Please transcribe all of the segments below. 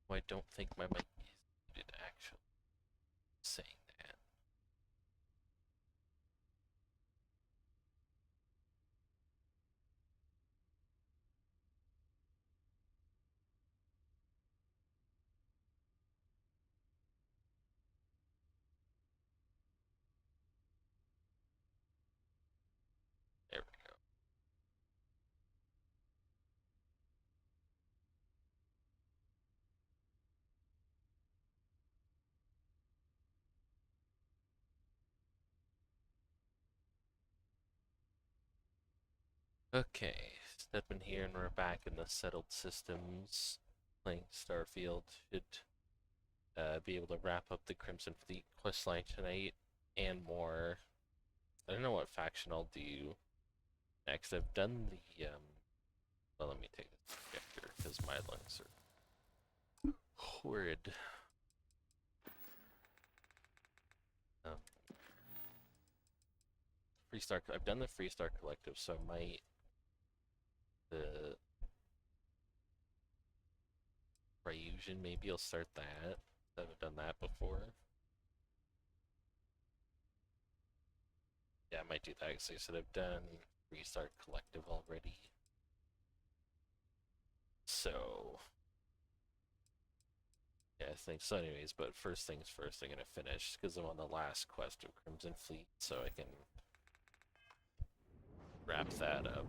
I don't think my mic is muted actually saying that. There we go. Okay, Studmin here, and we're back in the settled systems. Playing Starfield. Should be able to wrap up the Crimson Fleet questline tonight and more. I don't know what faction I'll do next. I've done the well, let me take this projector because my lungs are horrid. Um, Freestar. I've done the Freestar Collective, so I might the Ryusion. Maybe I'll start that. I've done that before. Yeah, I might do that because I said I've done Restart Collective already. So, yeah, I think so. Anyways, but first things first, I'm gonna finish because I'm on the last quest of Crimson Fleet, so I can wrap that up.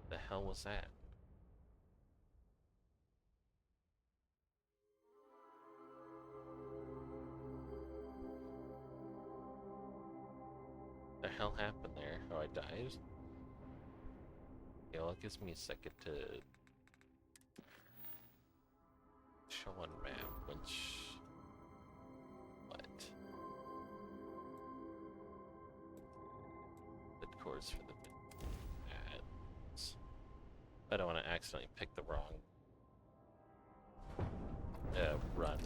The hell was that? The hell happened there? Oh, I died? Okay, well, it gives me a second to show on map, which... What? The course for the ads. I don't want to accidentally pick the wrong... run.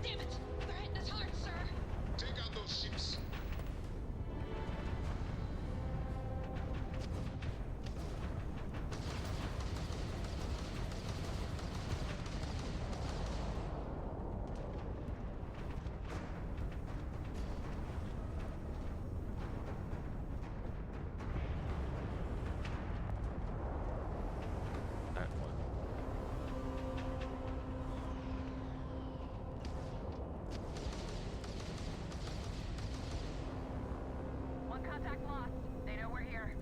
Damn it! They're hitting us hard, sir! Take out those ships! That one. One contact lost. They know we're here.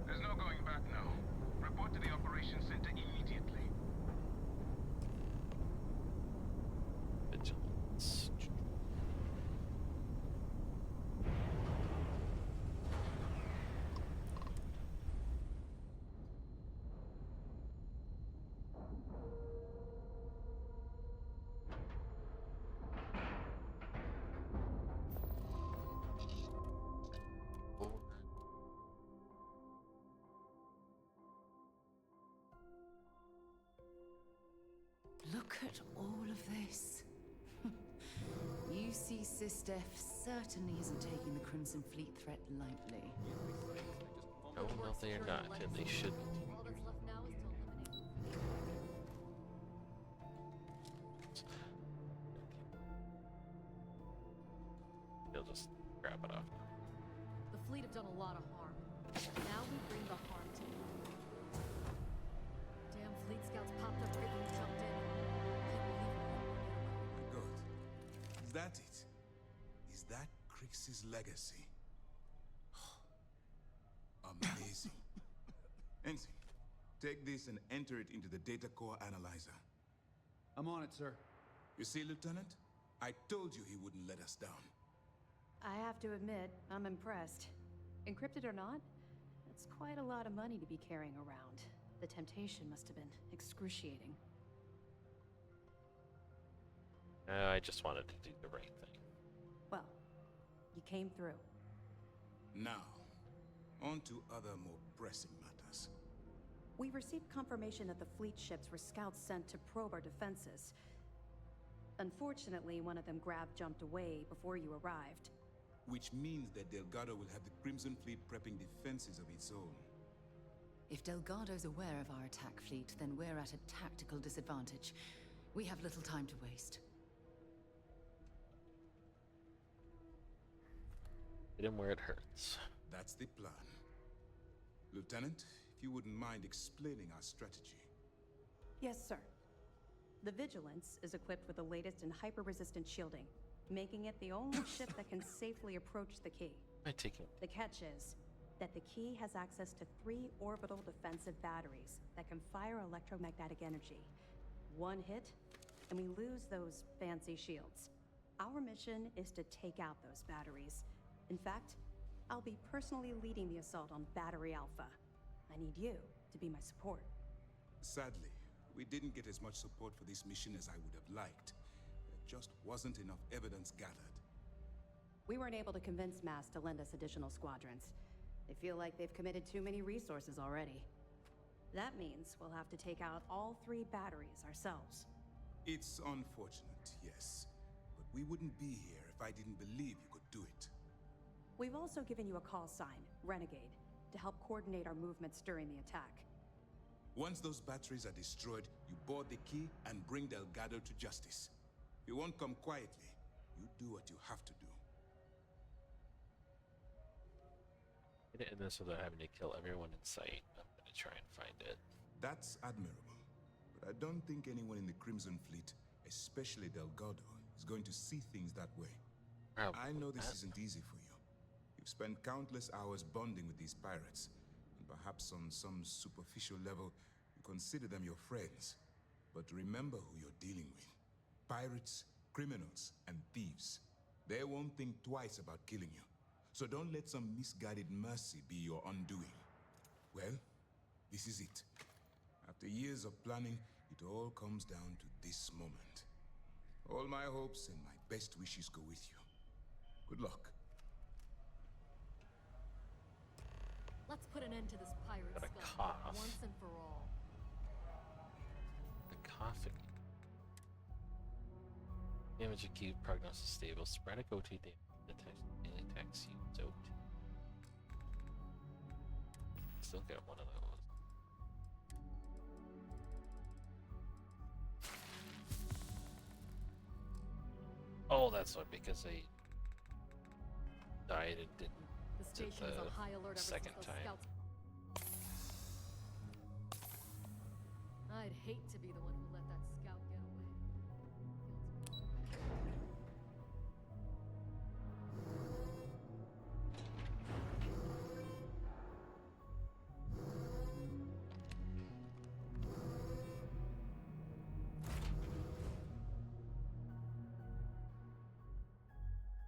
There's no going back now. Report to the operations center immediately. Vigilance. Look at all of this. UC SysDef certainly isn't taking the Crimson Fleet threat lightly. No, they are not, and they shouldn't. All that's left now is to eliminate. They'll just grab it off. The fleet have done a lot of harm. Now we bring the harm to you. Damn fleet scouts popped up right when we jumped in. Good. Is that it? Is that Crix's legacy? Amazing. Ensign, take this and enter it into the data core analyzer. I'm on it, sir. You see, Lieutenant? I told you he wouldn't let us down. I have to admit, I'm impressed. Encrypted or not, that's quite a lot of money to be carrying around. The temptation must have been excruciating. I just wanted to do the right thing. Well, you came through. Now, on to other more pressing matters. We received confirmation that the fleet ships were scouts sent to probe our defenses. Unfortunately, one of them jumped away before you arrived. Which means that Delgado will have the Crimson Fleet prepping defenses of its own. If Delgado's aware of our attack fleet, then we're at a tactical disadvantage. We have little time to waste. Hit him where it hurts. That's the plan. Lieutenant, if you wouldn't mind explaining our strategy. Yes, sir. The Vigilance is equipped with the latest in hyper-resistant shielding, making it the only ship that can safely approach the key. I take him. The catch is that the key has access to 3 orbital defensive batteries that can fire electromagnetic energy. One hit, and we lose those fancy shields. Our mission is to take out those batteries. In fact, I'll be personally leading the assault on Battery Alpha. I need you to be my support. Sadly, we didn't get as much support for this mission as I would have liked. There just wasn't enough evidence gathered. We weren't able to convince MAS to lend us additional squadrons. They feel like they've committed too many resources already. That means we'll have to take out all 3 batteries ourselves. It's unfortunate, yes. But we wouldn't be here if I didn't believe you could do it. We've also given you a call sign, Renegade, to help coordinate our movements during the attack. Once those batteries are destroyed, you board the key and bring Delgado to justice. You won't come quietly. You do what you have to do. Get it in this without having to kill everyone in sight. I'm gonna try and find it. That's admirable. But I don't think anyone in the Crimson Fleet, especially Delgado, is going to see things that way. I know this isn't easy for you. You've spent countless hours bonding with these pirates, and perhaps on some superficial level, you consider them your friends. But remember who you're dealing with. Pirates, criminals, and thieves. They won't think twice about killing you. So don't let some misguided mercy be your undoing. Well, this is it. After years of planning, it all comes down to this moment. All my hopes and my best wishes go with you. Good luck. Let's put an end to this pirate Got a scum cough. once and for all. The coughing. Damage acute, prognosis stable. Sporadic OT damage daily attacks you out. Still get one of those. Oh, that's what, because they died and didn't. The station is on high alert ever second since time. those scouts. I'd hate to be the one who let that scout get away.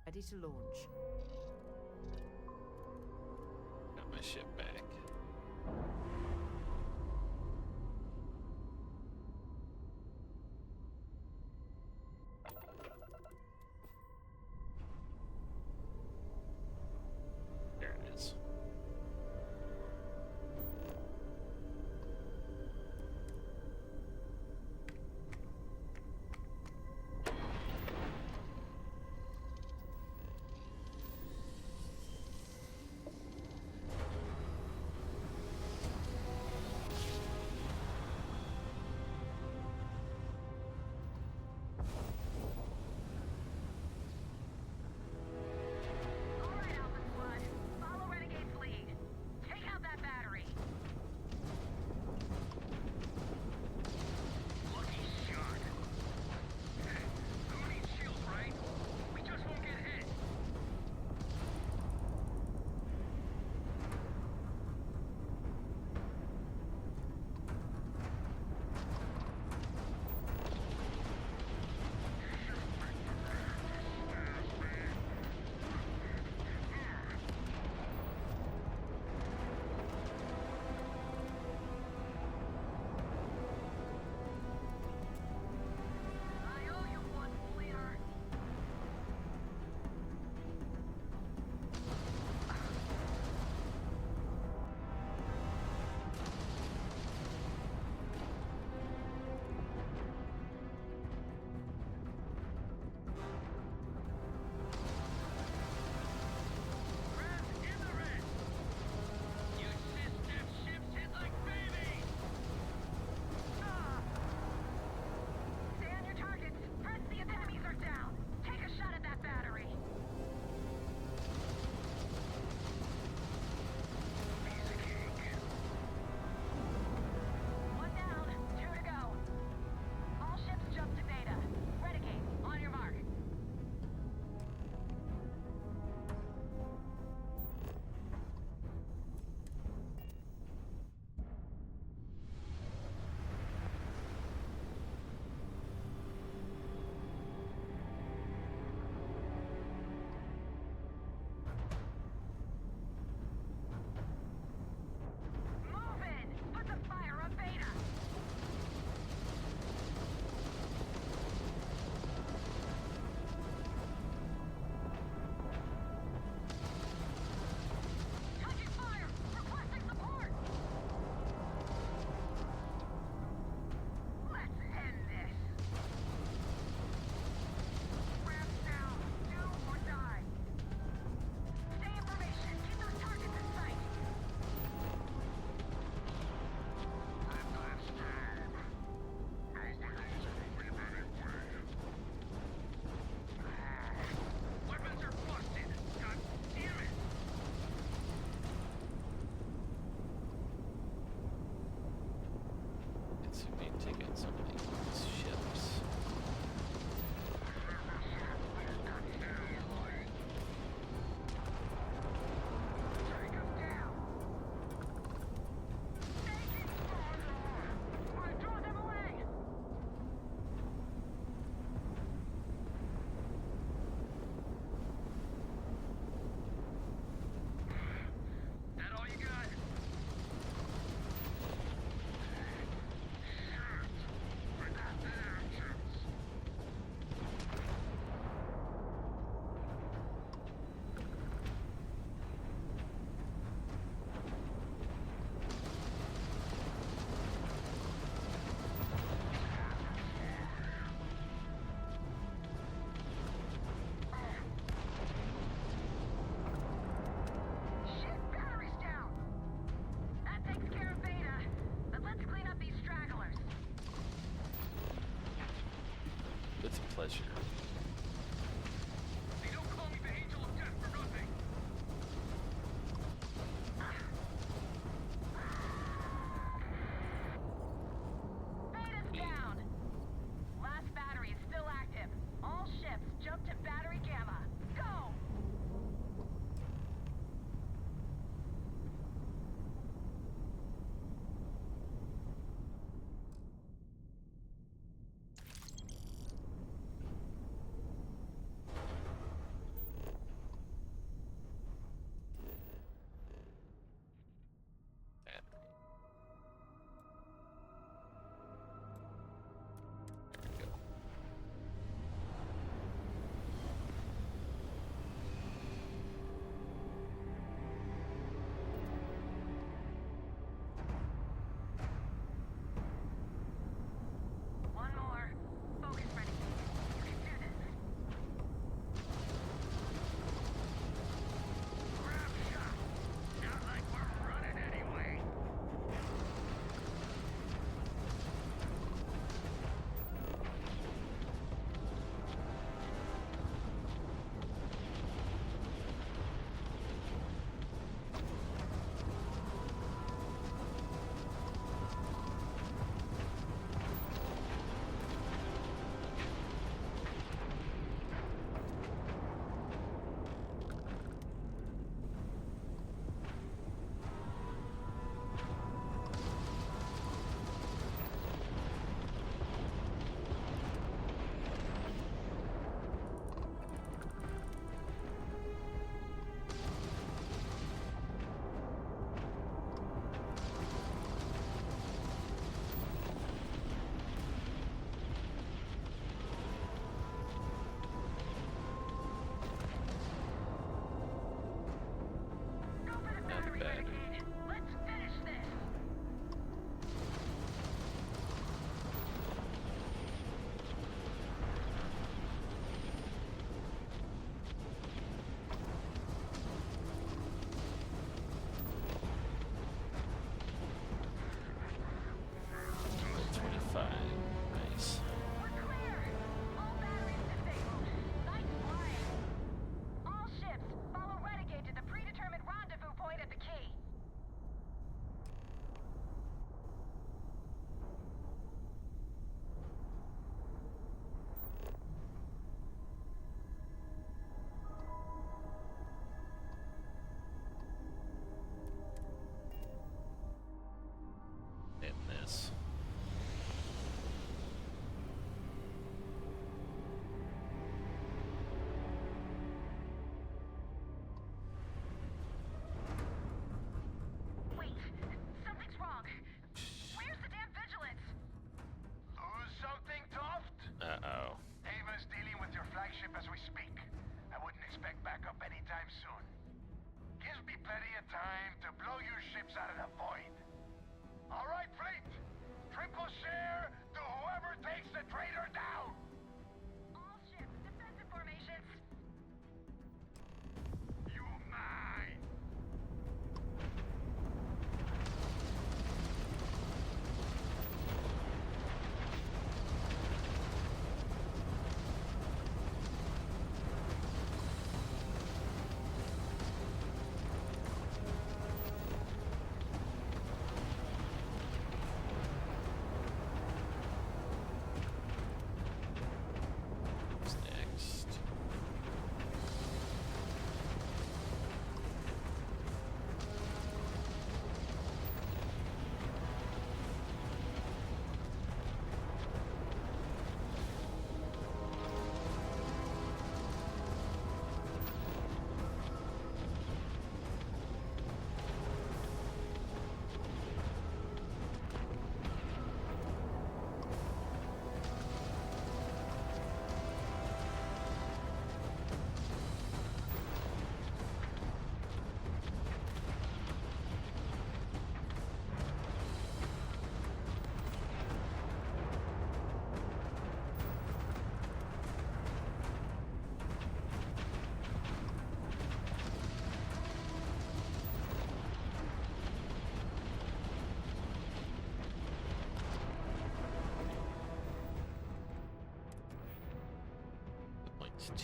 Ready to launch. Got my ship back. There it is. pleasure. They don't call me the Angel of Death for nothing. Beta's down. Last battery is still active. All ships jump to battery gamma. Go! Battery. There we go. One more. Focus, ready. You can do this. Grab shot. Not like we're running anyway. Go for the battery, Renegade. Let's finish this. Nice. We're clear. All batteries disabled. Nice flying. All ships, follow Renegade to the predetermined rendezvous point at the key. In this. Wait, something's wrong. Where's the damn vigilance? Lose something, Toft? Uh-oh. Ava's dealing with your flagship as we speak. I wouldn't expect backup anytime soon. Gives me plenty of time to blow your ships out of the void. All right, fleet. Triple share to whoever takes the traitor down. All ships, defensive formations. You mine. too.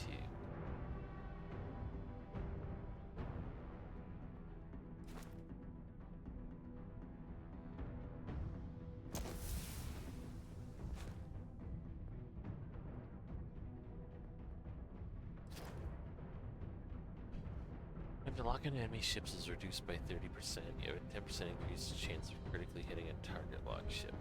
When to lock on enemy ships is reduced by 30%, you have a 10% increased chance of critically hitting a target locked ship.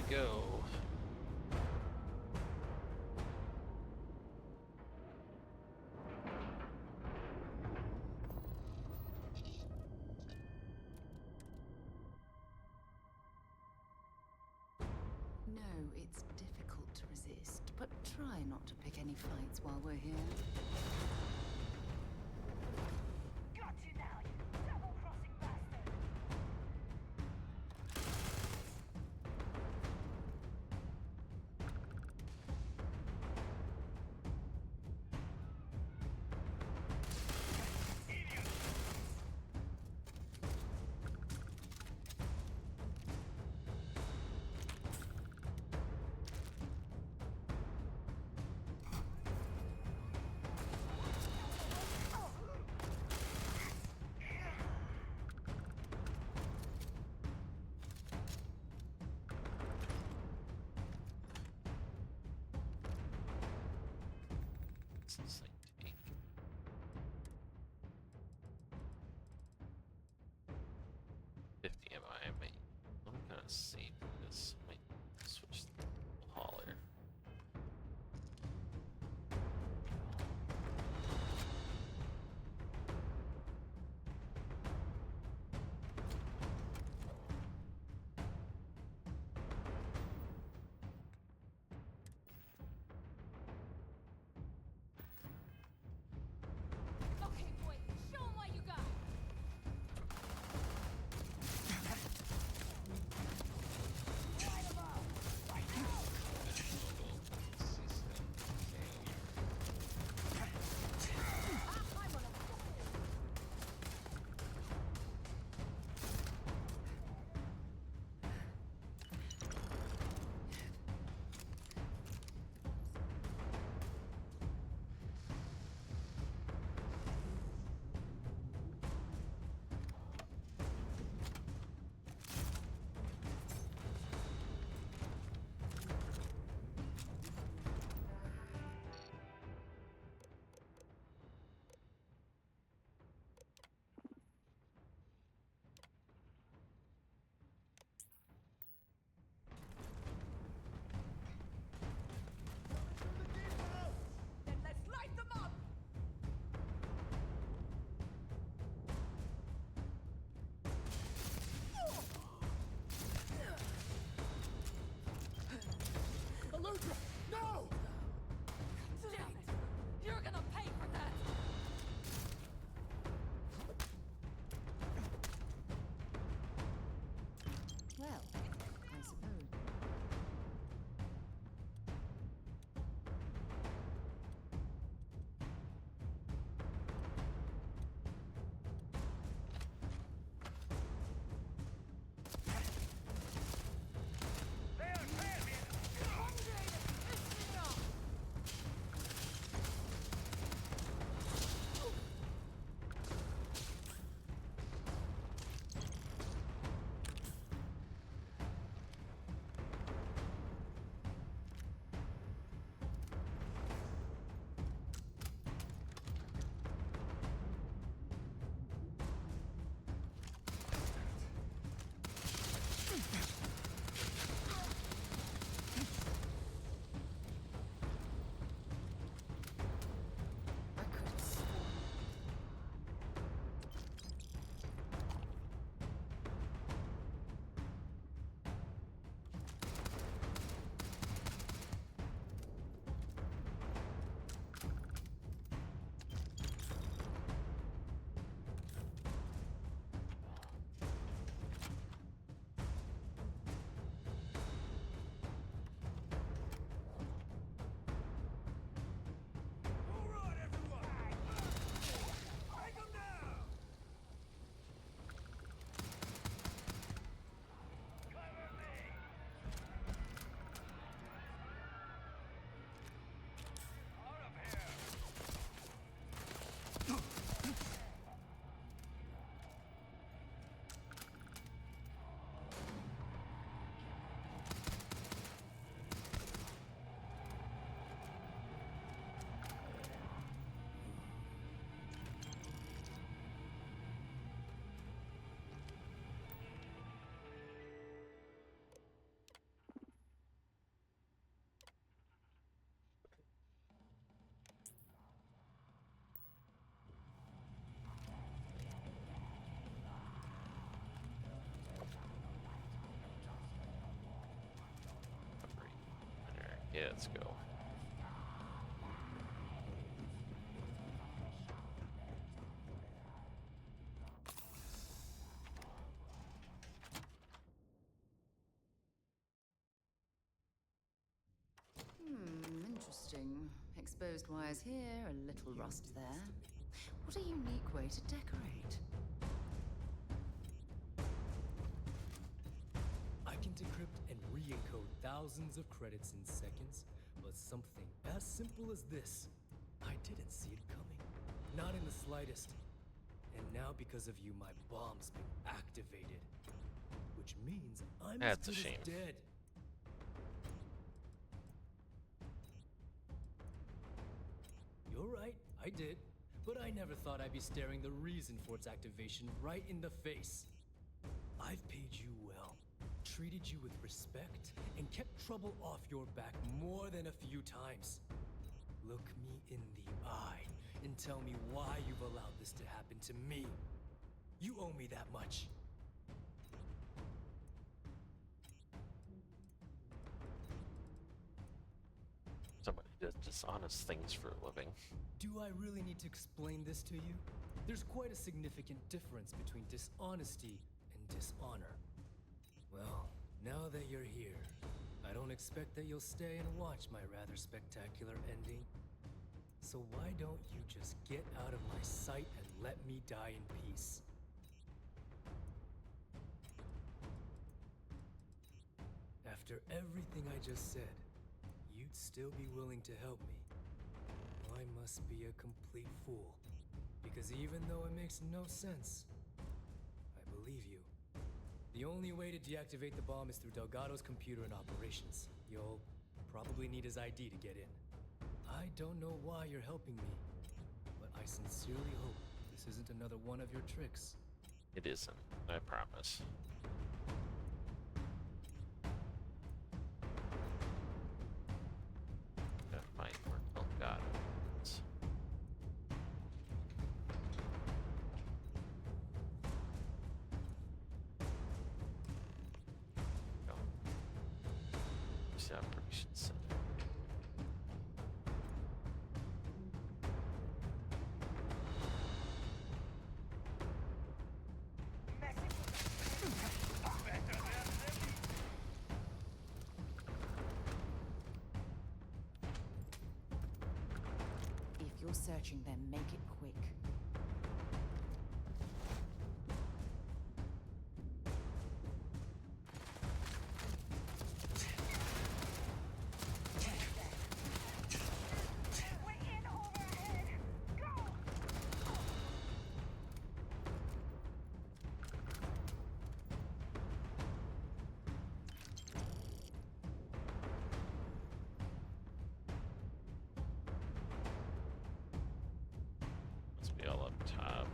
Go. No, it's difficult to resist, but try not to pick any fights while we're here. Got you now, you double-crossing bastard! This thing take? 50 ammo. I'm gonna save this. Might switch the hauler. Okay, let's go. Interesting. Exposed wires here, a little rust there. What a unique way to decorate. I can decrypt and re-encode thousands of credits in seconds, but something as simple as this, I didn't see it coming. Not in the slightest. And now because of you, my bomb's been activated. Which means I'm That's as a good shame. as dead. You're right, I did. But I never thought I'd be staring the reason for its activation right in the face. I've paid you well, treated you with respect, and kept trouble off your back more than a few times. Look me in the eye and tell me why you've allowed this to happen to me. You owe me that much. Somebody does dishonest things for a living. Do I really need to explain this to you? There's quite a significant difference between dishonesty and dishonor. Well, now that you're here, I don't expect that you'll stay and watch my rather spectacular ending. So why don't you just get out of my sight and let me die in peace? After everything I just said, you'd still be willing to help me. I must be a complete fool. Because even though it makes no sense, I believe you. The only way to deactivate the bomb is through Delgado's computer and operations. You'll probably need his ID to get in. I don't know why you're helping me, but I sincerely hope this isn't another one of your tricks. It isn't, I promise. Gotta find where Delgado is. Go. Where's the operations center? If you're searching them, make it quick. We're in overhead! Go! Must be all up top.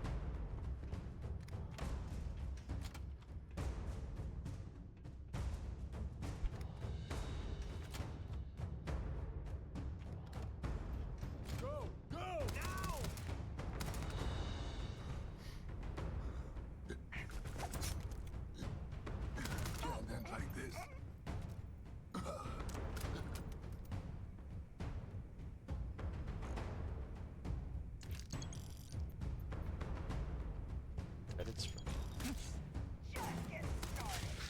Go! Go! Now! Can't end like this. Credits for me. Just get started!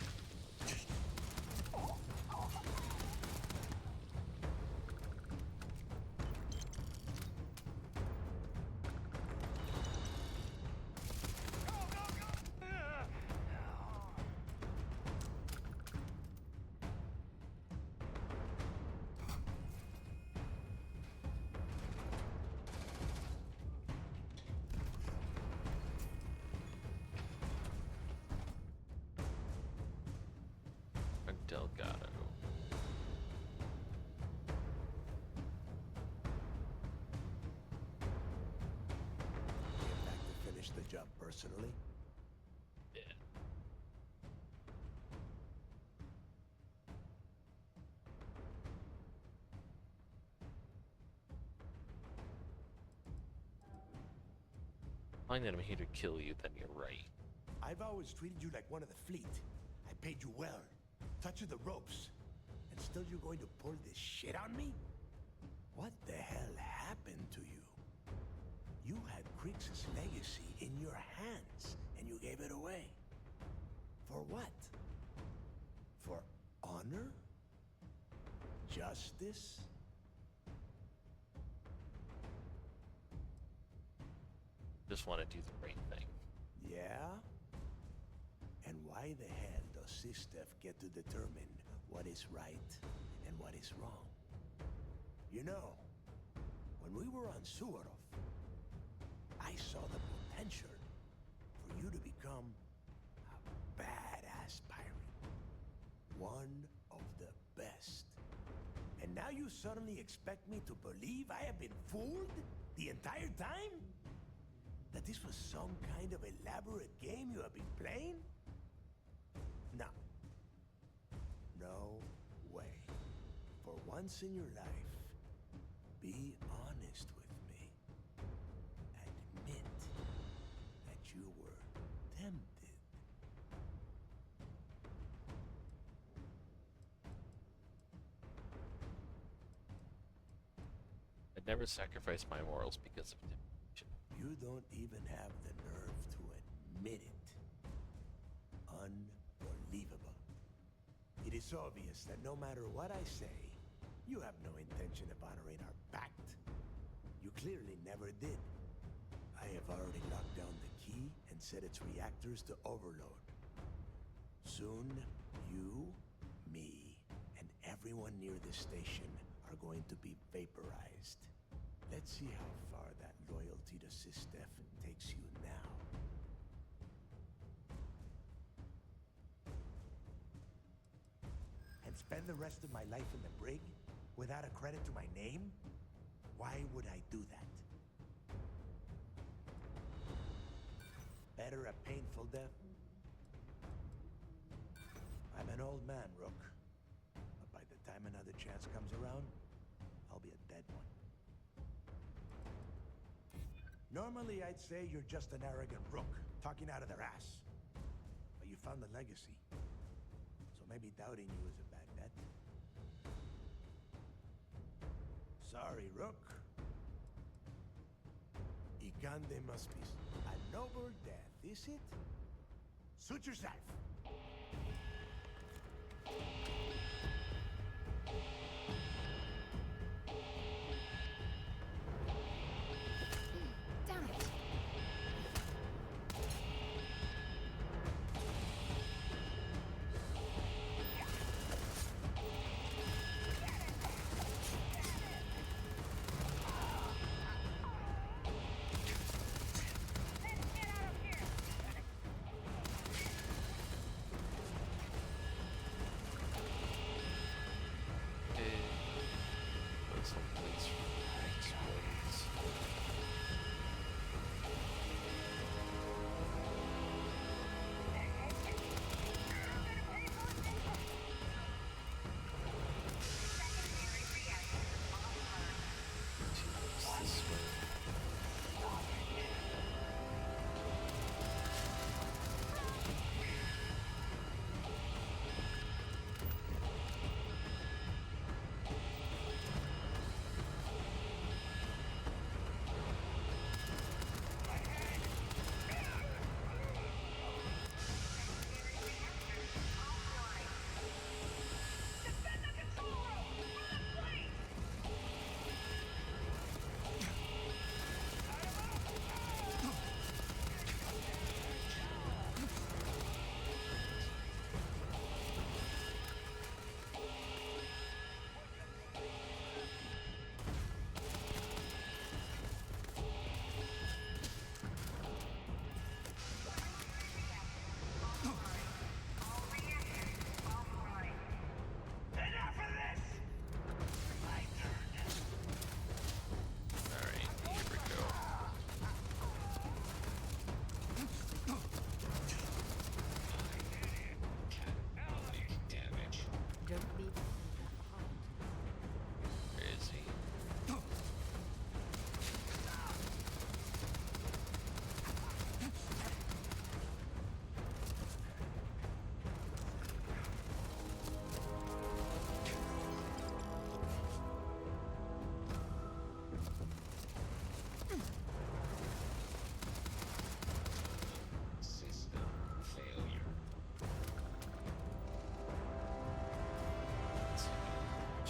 Delgado. Came back to finish the job personally? Yeah. Find that I'm here to kill you, then you're right. I've always treated you like one of the fleet. I paid you well, taught you the ropes. And still you're going to pull this shit on me? What the hell happened to you? You had Krix's legacy in your hands, and you gave it away. For what? For honor? Justice? Just want to do the right thing. Yeah? And why the hell does Sistef get to determine what is right and what is wrong? You know, when we were on Suarov, I saw the potential for you to become a badass pirate. One of the best. And now you suddenly expect me to believe I have been fooled the entire time? That this was some kind of elaborate game you have been playing? No. No way. For once in your life, be honest with me. Admit that you were tempted. I'd never sacrifice my morals because of temptation. You don't even have the nerve to admit it. Unbelievable. It is obvious that no matter what I say, you have no intention of honoring our pact. You clearly never did. I have already locked down the key and set its reactors to overload. Soon, you, me, and everyone near this station are going to be vaporized. Let's see how far that loyalty to Sistef takes you now. And spend the rest of my life in the brig without a credit to my name? Why would I do that? Better a painful death? I'm an old man, Rook. But by the time another chance comes around, I'll be a dead one. Normally, I'd say you're just an arrogant rook, talking out of their ass. But you found the legacy. So maybe doubting you is a bad bet. Sorry, Rook. Ikande must be a noble death, is it? Suit yourself. Damn it! Let's get out of here!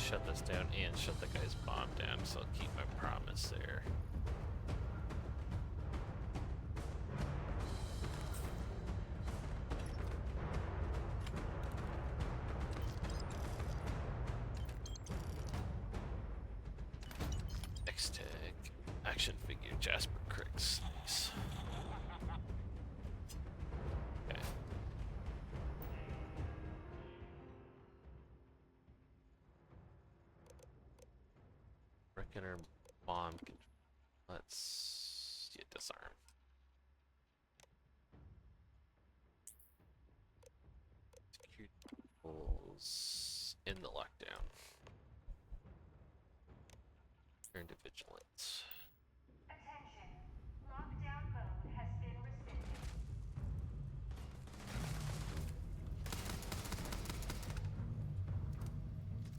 shut this down and shut the guy's bomb down, so I'll keep my promise there. X-Tech, action figure, Jasper Cricks. Nice. Okay. Reckon our bomb can... Let's... Yeah, disarm. Security tools in the lockdown. Turn to vigilance. Attention. Lockdown mode has been rescinded.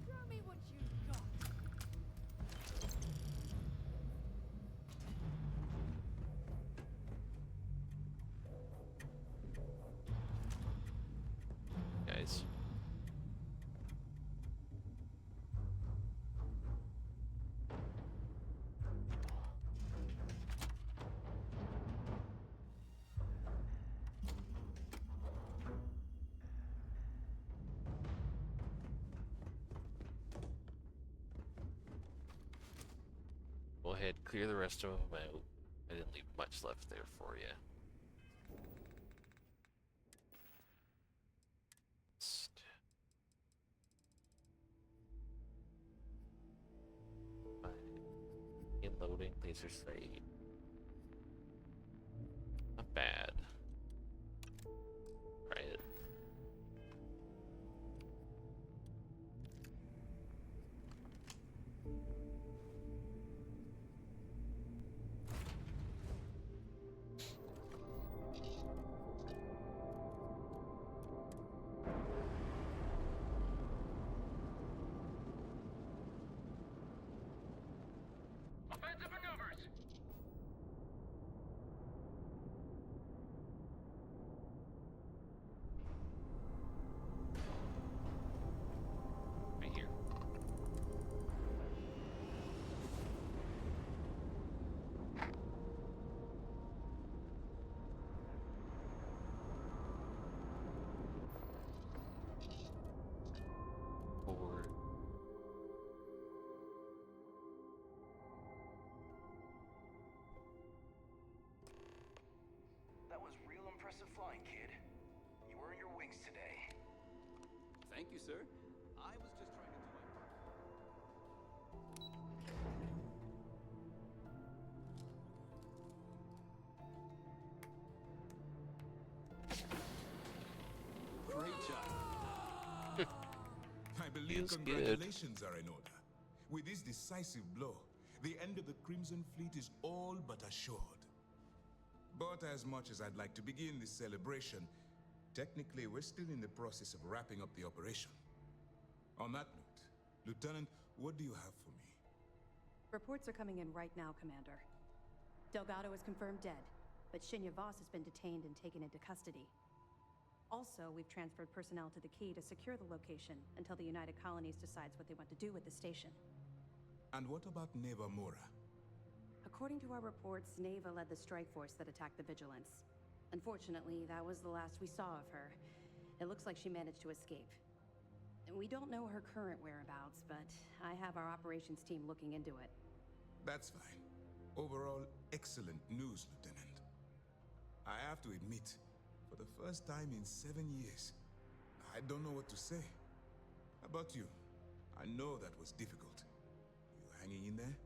Show me what you've got. Guys. Go ahead, clear the rest of them out. I didn't leave much left there for you. In loading, laser sight. Not bad. Try it. Offensive maneuvers! Right here. Forward. That was real impressive flying, kid. You earned your wings today. Thank you, sir. I was just trying to do my part. Great job. I believe Feels good. congratulations are in order. With this decisive blow, the end of the Crimson Fleet is all but assured. But as much as I'd like to begin this celebration, technically we're still in the process of wrapping up the operation. On that note, Lieutenant, what do you have for me? Reports are coming in right now, Commander. Delgado is confirmed dead, but Shinya Voss has been detained and taken into custody. Also, we've transferred personnel to the Key to secure the location until the United Colonies decides what they want to do with the station. And what about Neva Mora? According to our reports, Neva led the strike force that attacked the Vigilance. Unfortunately, that was the last we saw of her. It looks like she managed to escape. We don't know her current whereabouts, but I have our operations team looking into it. That's fine. Overall, excellent news, Lieutenant. I have to admit, for the first time in 7 years, I don't know what to say. How about you? I know that was difficult. You hanging in there?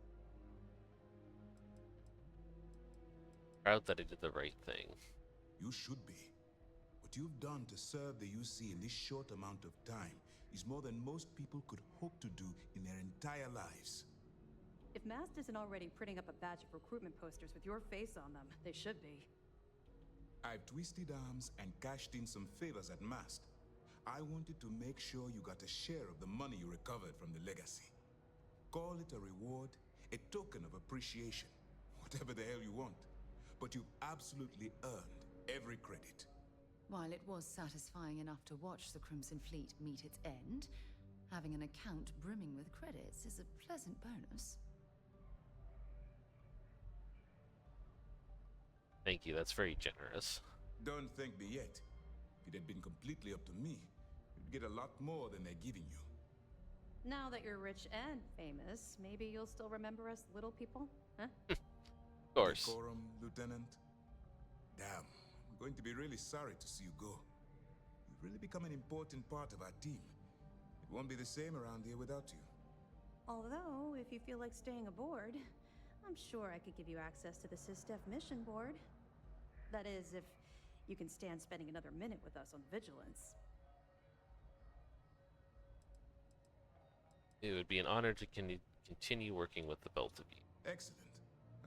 Proud that I did the right thing. You should be. What you've done to serve the UC in this short amount of time is more than most people could hope to do in their entire lives. If MAST isn't already printing up a batch of recruitment posters with your face on them, they should be. I've twisted arms and cashed in some favors at MAST. I wanted to make sure you got a share of the money you recovered from the legacy. Call it a reward, a token of appreciation, whatever the hell you want. But you've absolutely earned every credit. While it was satisfying enough to watch the Crimson Fleet meet its end, Having an account brimming with credits is a pleasant bonus. Thank you, that's very generous. Don't thank me yet. If it had been completely up to me, you'd get a lot more than they're giving you. Now that you're rich and famous, maybe you'll still remember us little people, huh? Of course. Decorum, Lieutenant? Damn, I'm going to be really sorry to see you go. You've really become an important part of our team. It won't be the same around here without you. Although, if you feel like staying aboard, I'm sure I could give you access to the SysDef mission board. That is, if you can stand spending another minute with us on Vigilance. It would be an honor to continue working with the both of you. Excellent.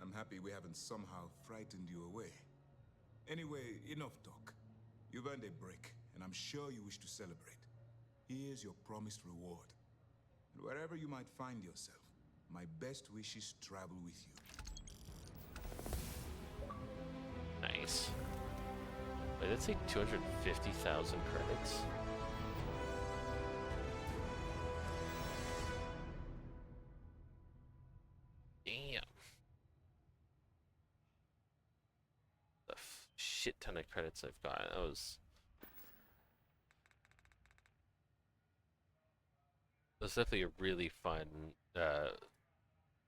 I'm happy we haven't somehow frightened you away. Anyway, enough talk. You've earned a break, and I'm sure you wish to celebrate. Here's your promised reward. And wherever you might find yourself, my best wishes travel with you. Nice. Wait, that's like 250,000 credits? Damn. The shit ton of credits I've got. That was definitely a really fun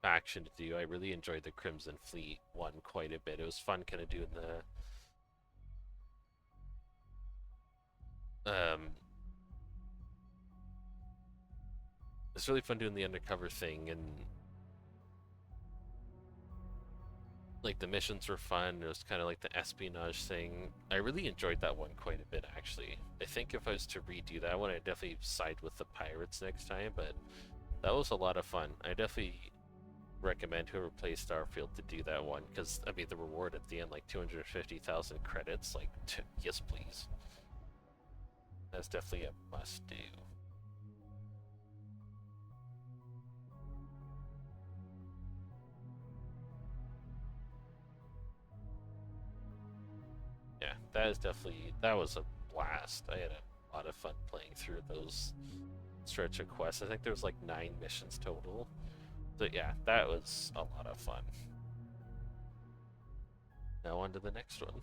faction to do. I really enjoyed the Crimson Fleet one quite a bit. It was fun kind of doing it's really fun doing the undercover thing, and like the missions were fun. It was kind of like the espionage thing. I really enjoyed that one quite a bit, actually. I think if I was to redo that one, I'd definitely side with the pirates next time, but that was a lot of fun. I definitely recommend whoever plays Starfield to do that one, because I mean the reward at the end, like 250,000 credits, like yes please. That's definitely a must do. Yeah, that was a blast. I had a lot of fun playing through those stretch of quests. I think there was like 9 missions total. So yeah, that was a lot of fun. Now on to the next one.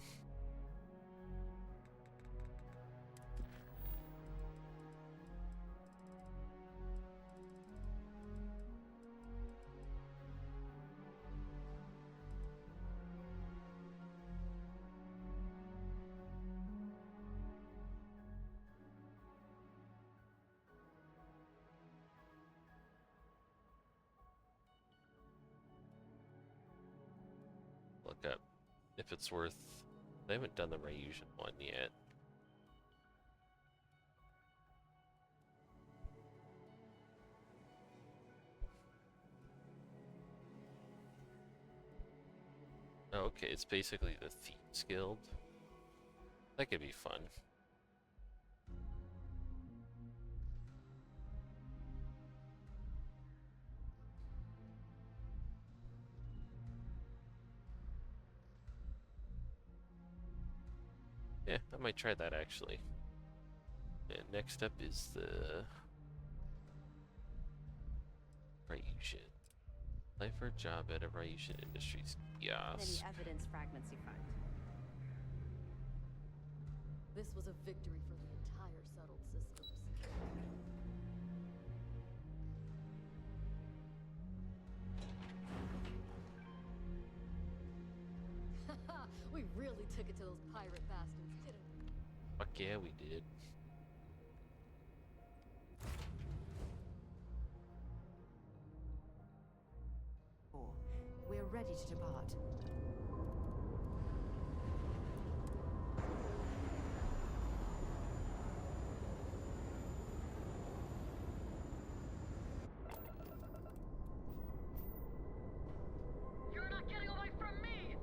Look up if it's worth. They haven't done the Ryusian one yet. Oh, okay, it's basically the Thieves Guild. That could be fun. Yeah, I might try that actually. And next up is the Ryusian. Apply for a job at a Ryusian Industries kiosk. Any evidence fragments you find? This was a victory for the entire settled systems. Haha, we really took it to those pirate bastards, didn't we? Fuck yeah, we did. We're ready to depart. You're not getting away from me!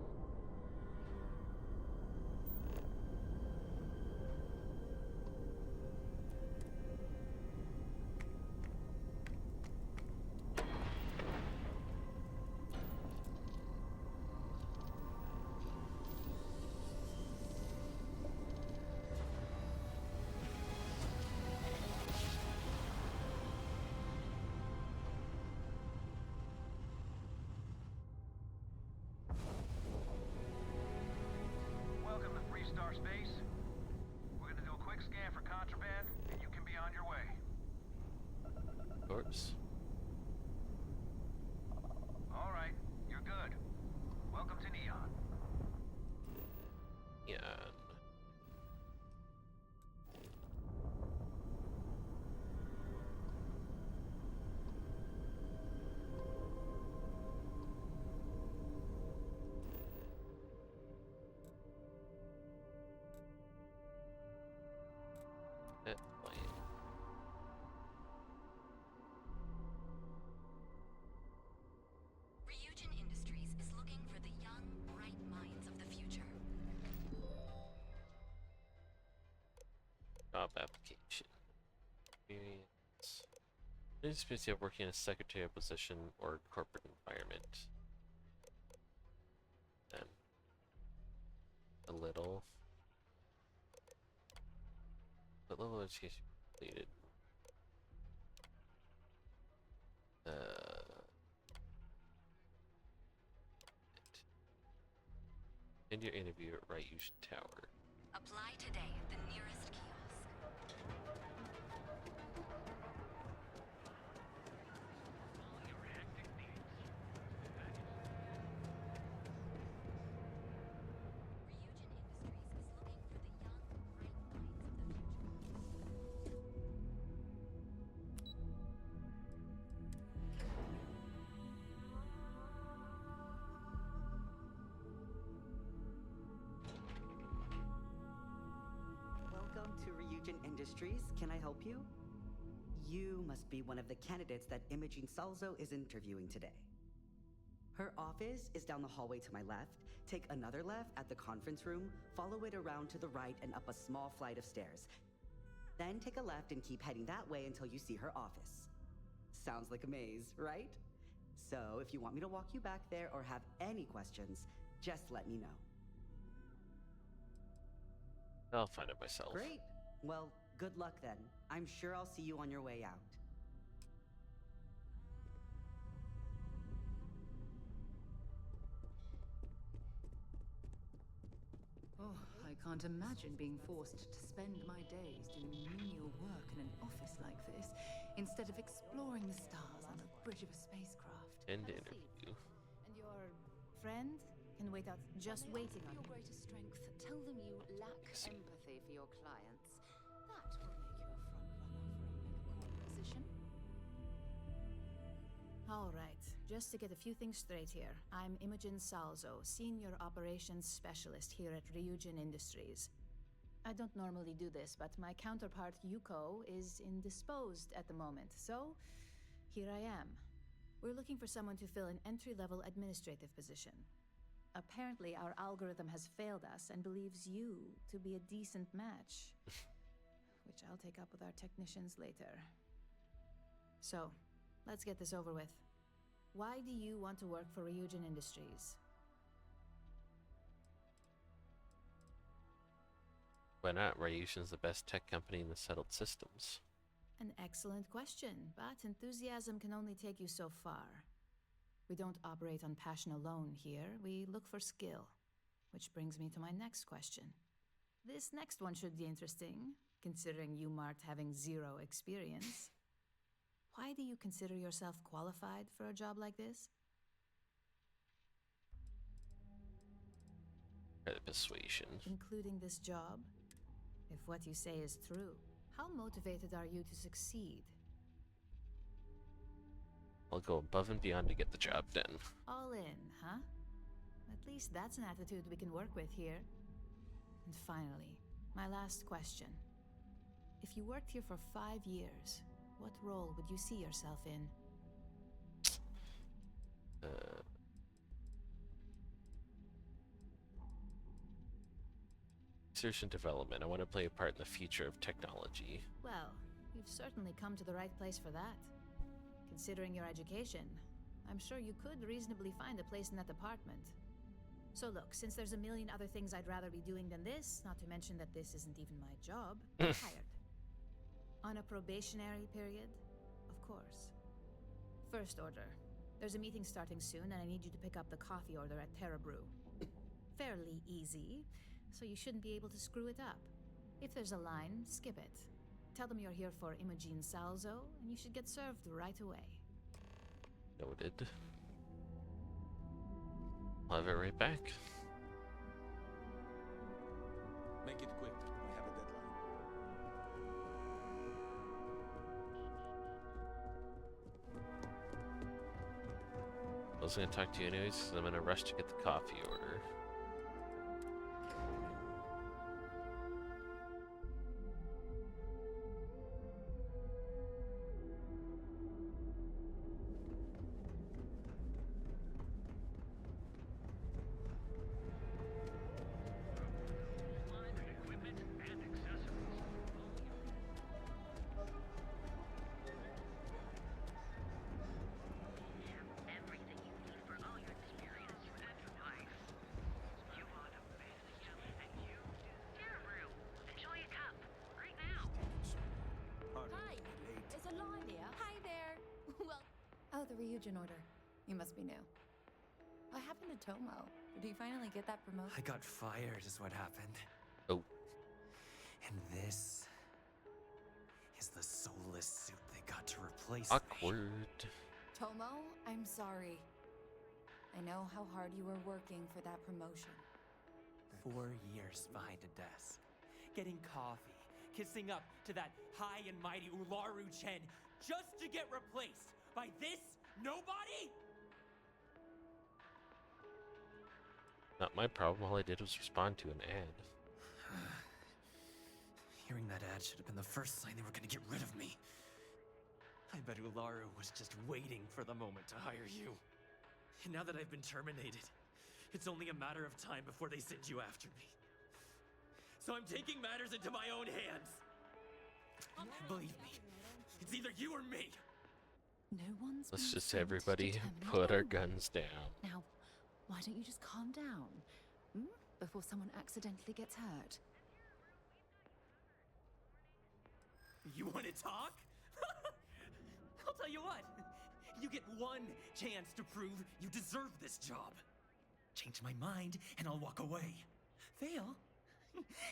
systems. All right, you're good. Welcome to Neon. Yeah. Ryujin Industries is looking for the young, bright minds of the future. Job application. Experience. Experience of working in a secretarial position or corporate environment. Then a little. What level of education completed? End your interview at Ryujin Tower. Apply today at the nearest kiosk. Welcome to Ryujin Industries. Can I help you? You must be one of the candidates that Imogene Salzo is interviewing today. Her office is down the hallway to my left. Take another left at the conference room, follow it around to the right and up a small flight of stairs. Then take a left and keep heading that way until you see her office. Sounds like a maze, right? So if you want me to walk you back there or have any questions, just let me know. I'll find it myself. Great. Well, good luck then. I'm sure I'll see you on your way out. Oh, I can't imagine being forced to spend my days doing menial work in an office like this, instead of exploring the stars on the bridge of a spacecraft. End I see. interview. And your friend can wait out, just waiting on your you. greatest strength. Tell them you lack See. empathy for your clients. That will make you a front runner for a megacorp position. All right, just to get a few things straight here. I'm Imogen Salzo, Senior Operations Specialist here at Ryujin Industries. I don't normally do this, but my counterpart Yuko is indisposed at the moment, so here I am. We're looking for someone to fill an entry-level administrative position. Apparently, our algorithm has failed us and believes you to be a decent match, which I'll take up with our technicians later. So, let's get this over with. Why do you want to work for Ryujin Industries? Why not? Ryujin's the best tech company in the settled systems. An excellent question, but enthusiasm can only take you so far. We don't operate on passion alone here, we look for skill. Which brings me to my next question. This next one should be interesting, considering you marked having 0 experience. Why do you consider yourself qualified for a job like this? Persuasion. Including this job? If what you say is true, how motivated are you to succeed? I'll go above and beyond to get the job done. All in, huh? At least that's an attitude we can work with here. And finally, my last question. If you worked here for 5 years, what role would you see yourself in? Research and development. I want to play a part in the future of technology. Well, you've certainly come to the right place for that. Considering your education, I'm sure you could reasonably find a place in that department. So look, since there's a million other things I'd rather be doing than this, not to mention that this isn't even my job, I'm hired. On a probationary period, of course. First order. There's a meeting starting soon, and I need you to pick up the coffee order at Terra Brew. Fairly easy, so you shouldn't be able to screw it up. If there's a line, skip it. Tell them you're here for Imogen Salzo, and you should get served right away. Noted. I'll have it right back. Make it quick. We have a deadline. I was gonna talk to you anyways, because I'm in a rush to get the coffee order. Oh, the Ryujin order. You must be new. What happened to Tomo? Did he finally get that promotion? I got fired is what happened. Oh. And this is the soulless suit they got to replace Awkward. me. Tomo, I'm sorry. I know how hard you were working for that promotion. 4 years behind a desk, getting coffee, kissing up to that high and mighty Ularu Chen, just to get replaced by this nobody? Not my problem. All I did was respond to an ad. Hearing that ad should have been the first sign they were gonna get rid of me. I bet Ularu was just waiting for the moment to hire you. And now that I've been terminated, it's only a matter of time before they send you after me. So I'm taking matters into my own hands. Believe me, it's either you or me. No one's Let's been just sent to everybody terminate put our you. guns down. Now, why don't you just calm down? Before someone accidentally gets hurt. You want to talk? I'll tell you what. You get one chance to prove you deserve this job. Change my mind and I'll walk away. Fail,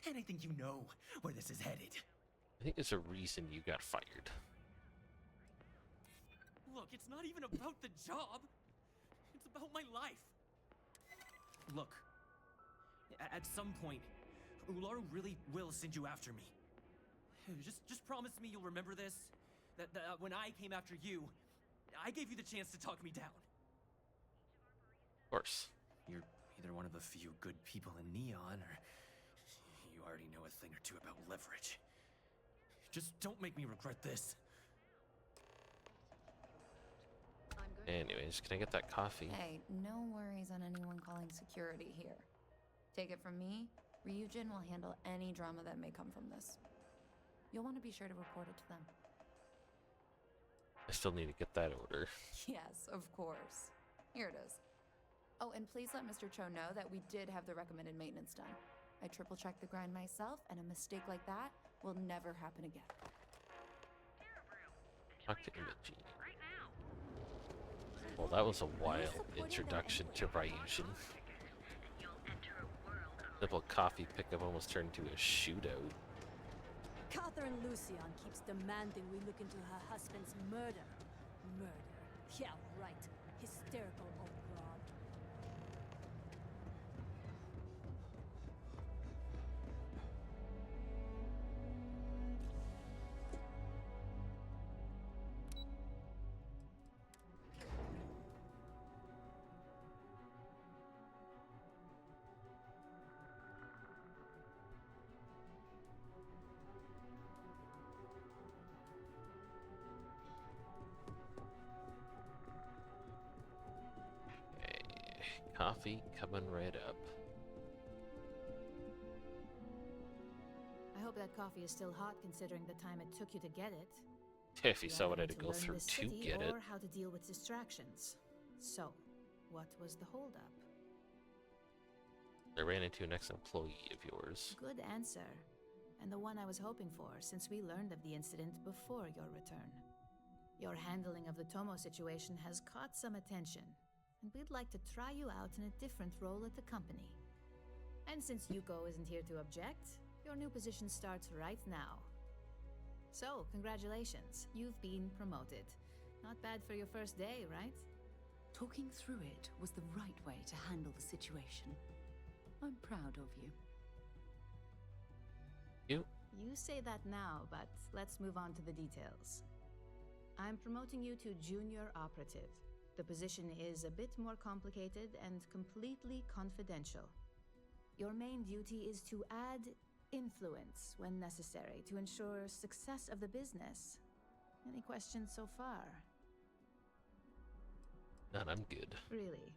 and I think you know where this is headed. I think there's a reason you got fired. Look, it's not even about the job. It's about my life. Look, at some point, Ularu really will send you after me. Just promise me you'll remember this. That when I came after you, I gave you the chance to talk me down. Of course. You're either one of the few good people in Neon, or you already know a thing or two about leverage. Just don't make me regret this. Anyways, can I get that coffee? Hey, no worries on anyone calling security here. Take it from me, Ryujin will handle any drama that may come from this. You'll want to be sure to report it to them. I still need to get that order. Yes, of course. Here it is. Oh, and please let Mr. Cho know that we did have the recommended maintenance done. I triple-checked the grind myself, and a mistake like that will never happen again. Talk to Imogen. Well, that was a wild introduction to Ryujin. Simple coffee pickup almost turned into a shootout. Catherine Lucian keeps demanding we look into her husband's murder. Murder. Yeah, right. Hysterical old broad. Coffee coming right up. I hope that coffee is still hot considering the time it took you to get it. If you saw what I had either to go learn through the to city get it. or how to deal with distractions. So, what was the holdup? I ran into an ex-employee of yours. Good answer. And the one I was hoping for, since we learned of the incident before your return. Your handling of the Tomo situation has caught some attention, and we'd like to try you out in a different role at the company. And since Yuko isn't here to object, your new position starts right now. So, congratulations. You've been promoted. Not bad for your first day, right? Talking through it was the right way to handle the situation. I'm proud of you. You say that now, but let's move on to the details. I'm promoting you to junior operative. The position is a bit more complicated and completely confidential. Your main duty is to add influence when necessary to ensure success of the business. Any questions so far? None, I'm good. Really?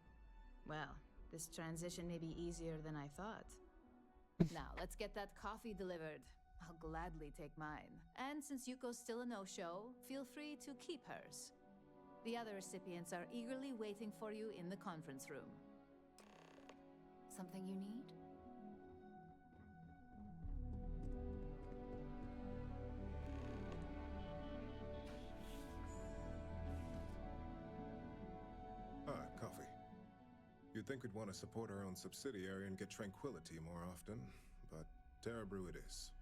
Well, this transition may be easier than I thought. Now, let's get that coffee delivered. I'll gladly take mine. And since Yuko's still a no-show, feel free to keep hers. The other recipients are eagerly waiting for you in the conference room. Something you need? Coffee. You'd think we'd want to support our own subsidiary and get tranquility more often, but Terra Brew it is.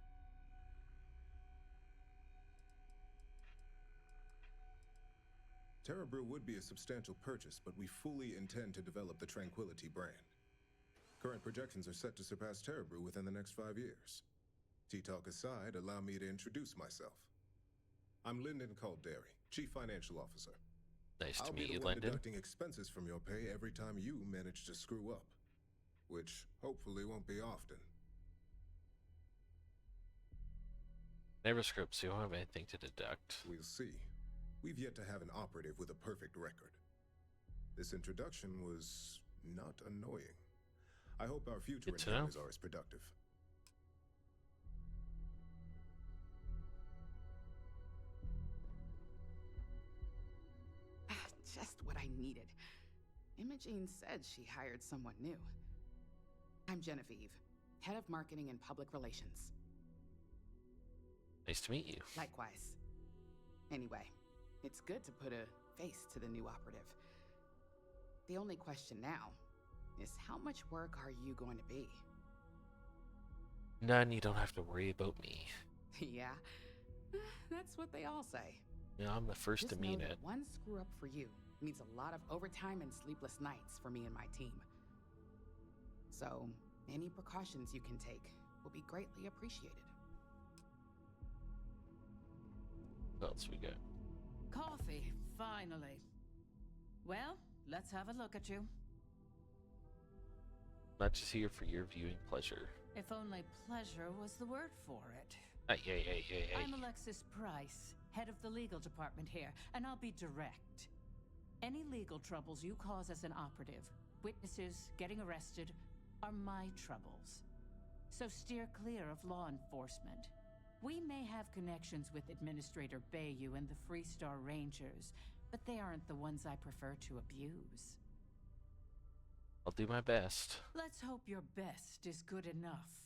Terra Brew would be a substantial purchase, but we fully intend to develop the Tranquility brand. Current projections are set to surpass Terra Brew within the next 5 years. Tea-talk aside, allow me to introduce myself. I'm Lyndon Calderi, Chief Financial Officer. Nice to meet you, I'll be the one Lyndon. deducting expenses from your pay every time you manage to screw up, which hopefully won't be often. Never screw up, so you won't have anything to deduct. We'll see. We've yet to have an operative with a perfect record. This introduction was not annoying. I hope our future encounters are as productive. Just what I needed. Imogene said she hired someone new. I'm Genevieve, head of marketing and public relations. Nice to meet you. Likewise. Anyway, it's good to put a face to the new operative. The only question now is how much work are you going to be? None, you don't have to worry about me. Yeah, that's what they all say. Yeah, I'm the first Just to mean know it. that one screw up for you means a lot of overtime and sleepless nights for me and my team. So, any precautions you can take will be greatly appreciated. What else we got? Coffee, finally. Well, let's have a look at you. Not just here for your viewing pleasure. If only pleasure was the word for it. Yay. I'm Alexis Price, head of the legal department here, and I'll be direct. Any legal troubles you cause as an operative, witnesses, getting arrested, are my troubles. So steer clear of law enforcement. We may have connections with Administrator Bayou and the Freestar Rangers, but they aren't the ones I prefer to abuse. I'll do my best. Let's hope your best is good enough.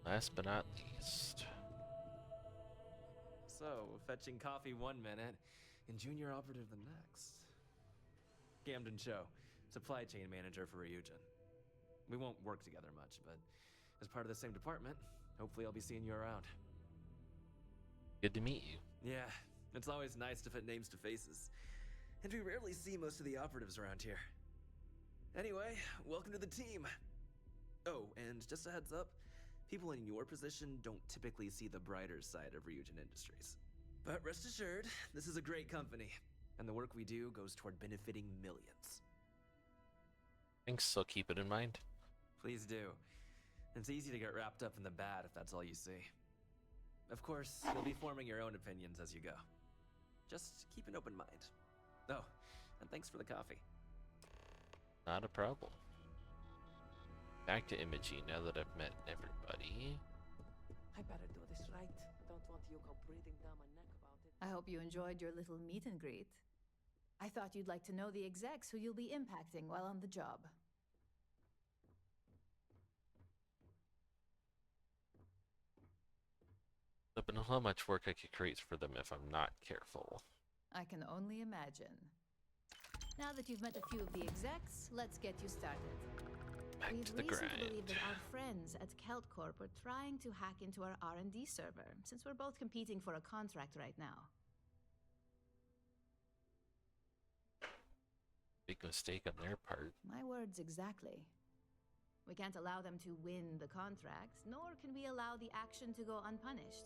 Last but not least. So, fetching coffee 1 minute and junior operative the next. Camden Cho, supply chain manager for Ryujin. We won't work together much, but as part of the same department, hopefully I'll be seeing you around. Good to meet you. Yeah, it's always nice to put names to faces. And we rarely see most of the operatives around here. Anyway, welcome to the team. Oh, and just a heads up, people in your position don't typically see the brighter side of Ryujin Industries. But rest assured, this is a great company, and the work we do goes toward benefiting millions. Thanks, so keep it in mind. Please do. It's easy to get wrapped up in the bad if that's all you see. Of course, you'll be forming your own opinions as you go. Just keep an open mind. Oh, and thanks for the coffee. Not a problem. Back to Imogene now that I've met everybody. I better do this right. Don't want Yuko breathing down my neck about it. I hope you enjoyed your little meet and greet. I thought you'd like to know the execs who you'll be impacting while on the job. But know how much work I could create for them if I'm not careful. I can only imagine. Now that you've met a few of the execs, let's get you started. Back We've to the reason to grind. believe that our friends at KeltCorp were trying to hack into our R&D server, since we're both competing for a contract right now. Big mistake on their part. My words exactly. We can't allow them to win the contract, nor can we allow the action to go unpunished.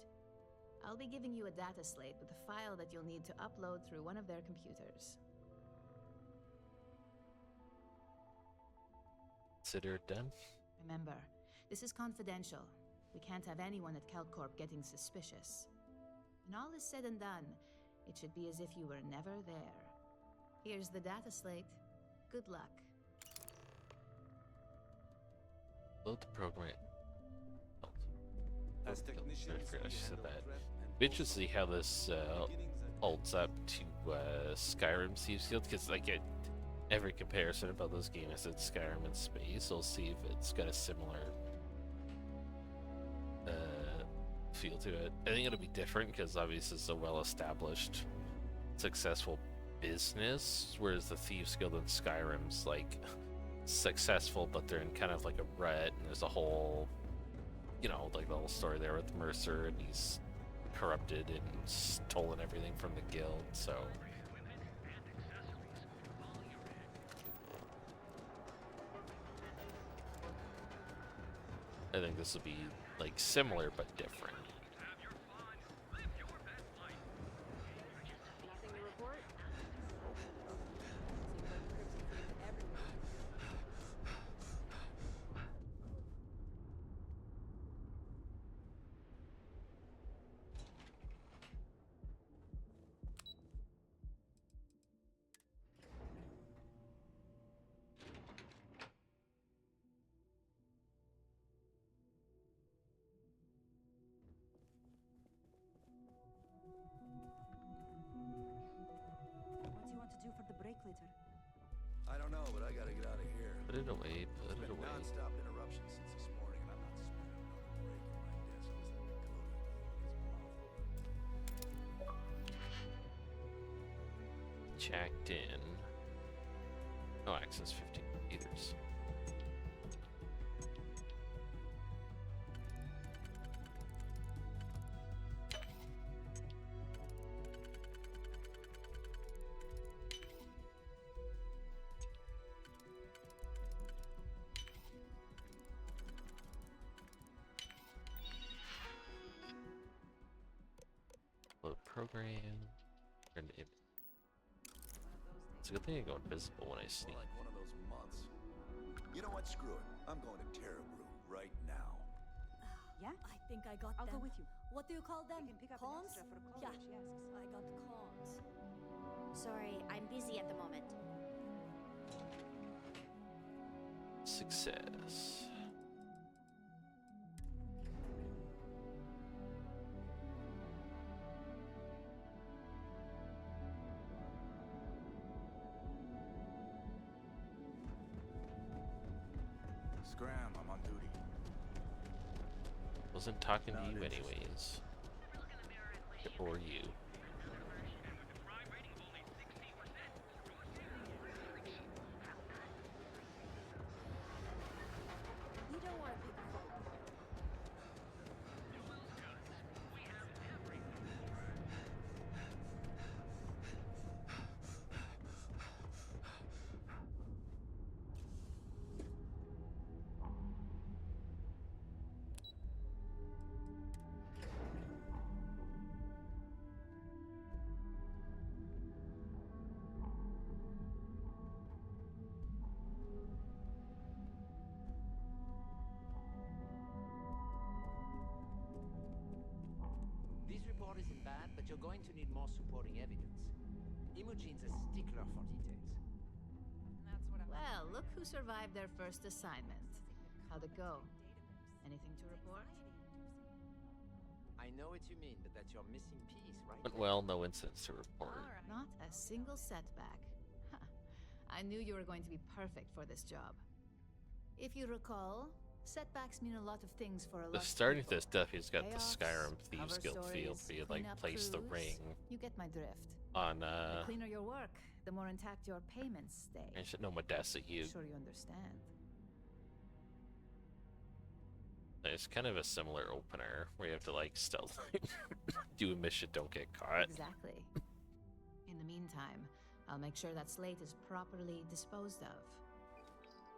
I'll be giving you a data slate with a file that you'll need to upload through one of their computers. Consider it done. Remember, this is confidential. We can't have anyone at KeltCorp getting suspicious. When all is said and done, it should be as if you were never there. Here's the data slate. Good luck. Load the program. As technicians, I forgot I we said handle that. threat and Be interested to see how this holds up to Skyrim Starfield, because like every comparison about this game is it's Skyrim in space. We'll see if it's got a similar feel to it. I think it'll be different because obviously it's a well-established, successful business, whereas the Thieves Guild in Skyrim's like successful, but they're in kind of like a rut, and there's a whole, you know, like the whole story there with Mercer, and he's corrupted and stolen everything from the guild, so I think this will be like similar but different. Nothing to report? Seems like the Crimson Fleet is everywhere. What do you want to do for the break later? I don't know, but I gotta get out of here. Put it away, put It's it been away. non-stop interruptions since this morning, and I'm not spending another break at my desk listening to Cody with his mouth open. Checked in. No access 15 meters. Load program. Turn to image. It's a good thing I go invisible when I sneak. Like one of those months. You know what? Screw it. I'm going to Terrabrew right now. Yeah? I think I got I'll them. go with you. What do you call them? You can pick up an Cons? extra for Yeah, college, she asks. I got cons. Sorry, I'm busy at the moment. Success. Scram, I'm on duty. Wasn't talking to Not you interested. anyways. Or you. You don't want to pick a fight. This report isn't bad, but you're going to need more supporting evidence. Imogene's a stickler for details. Well, look who survived their first assignment. How'd it go? Anything to report? I know what you mean, but that's your missing piece, right? Went well, no incidents to report. Not a single setback. Huh. I knew you were going to be perfect for this job. If you recall, setbacks mean a lot of things for a lot The of starting people. to stuff, he's got the Payoffs, Skyrim Thieves cover Guild field stories, where you like cleanup place the crews. ring You get my drift. on The cleaner your work, the more intact your payments stay. I should know Modessa you. Sure you understand. It's kind of a similar opener where you have to like stealth do a mission, don't get caught. Exactly. In the meantime, I'll make sure that slate is properly disposed of.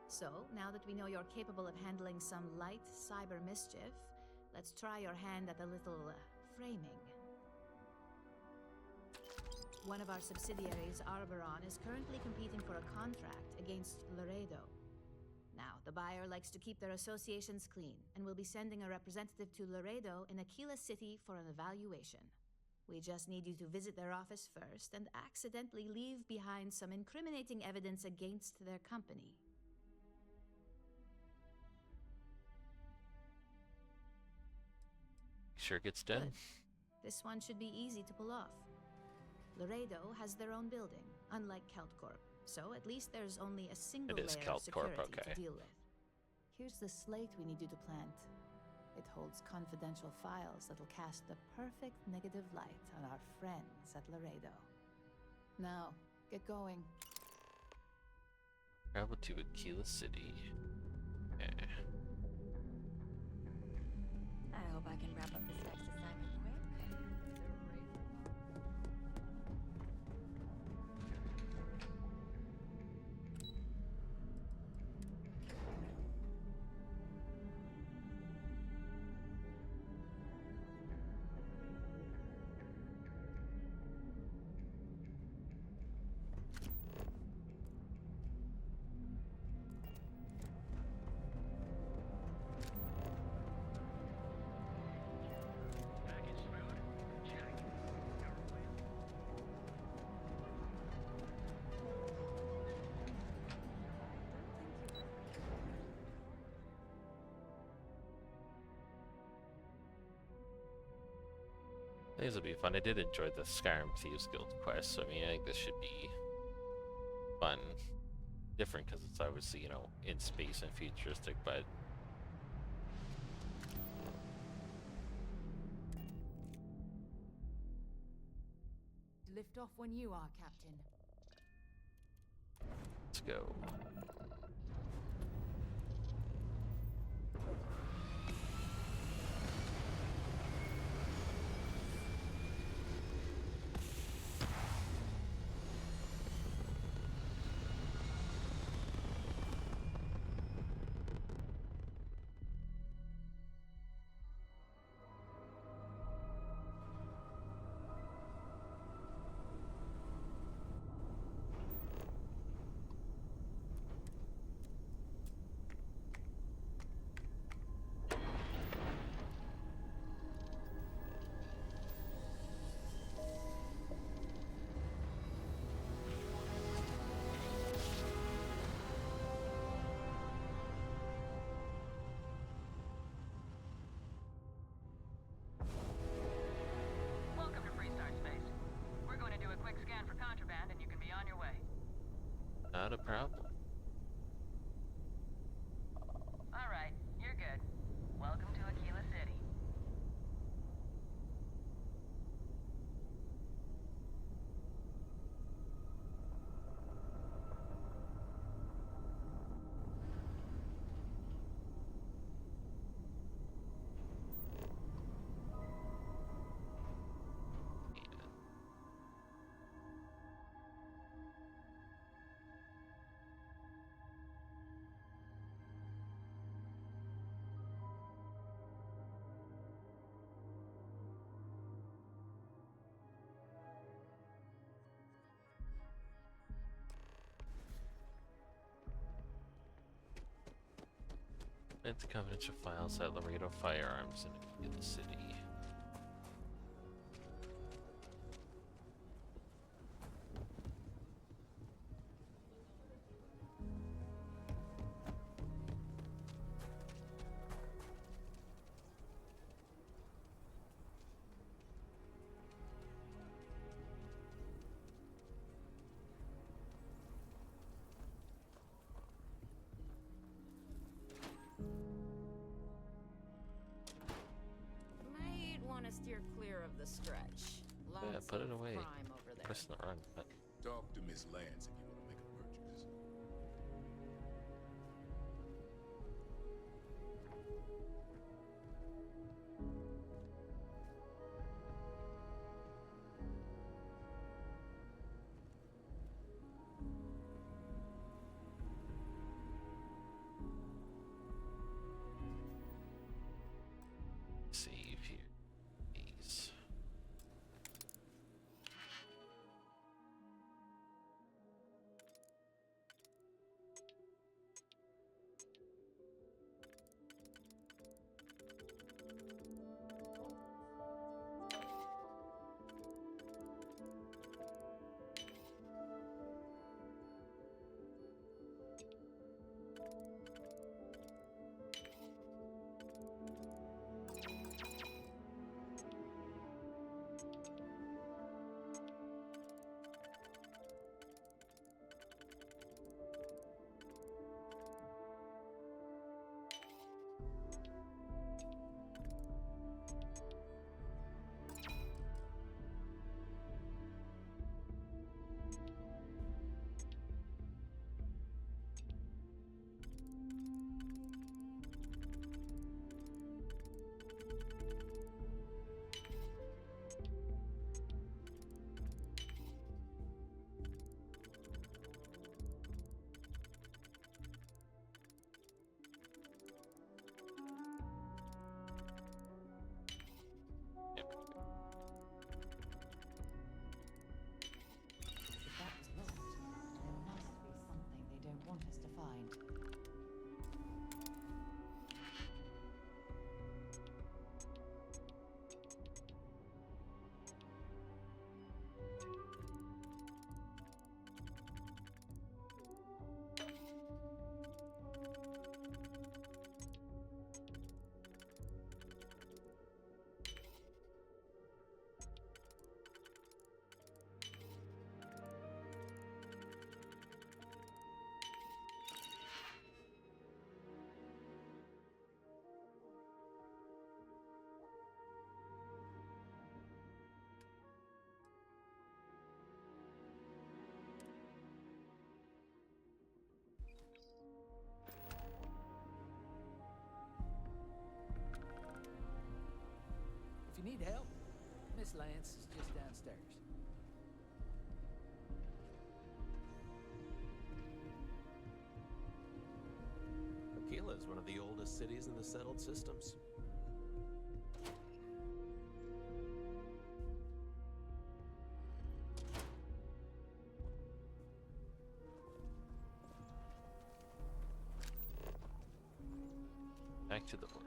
So, now that we know you're capable of handling some light cyber mischief, let's try your hand at a little framing. One of our subsidiaries, Arboron, is currently competing for a contract against Laredo. Now, the buyer likes to keep their associations clean, and will be sending a representative to Laredo in Aquila City for an evaluation. We just need you to visit their office first and accidentally leave behind some incriminating evidence against their company. Sure gets done. Good. This one should be easy to pull off. Laredo has their own building, unlike Keltcorp, so at least there's only a single layer of security to deal with. Here's the slate we need you to plant. It holds confidential files that'll cast the perfect negative light on our friends at Laredo. Now, get going. Travel to Aquila City. I hope I can wrap up this next assignment quick. I think this will be fun. I did enjoy the Skyrim Thieves Guild quest, so I mean, I think this should be fun. Different because it's obviously, you know, in space and futuristic, but Lift off when you are, Captain. let's go. Welcome to Freestart Space. We're going to do a quick scan for contraband and you can be on your way. Not a problem. All right, you're good. Welcome to Aquila City. It's confidential files at Laredo Firearms in Aquila City. Might want to steer clear of the stretch. Lots Yeah, put it of away. crime over there. Press the run button. Talk to Miss Lance if you want to make a purchase. If you need help, Miss Lance is just downstairs. Aquila is one of the oldest cities in the settled systems. Back to the work.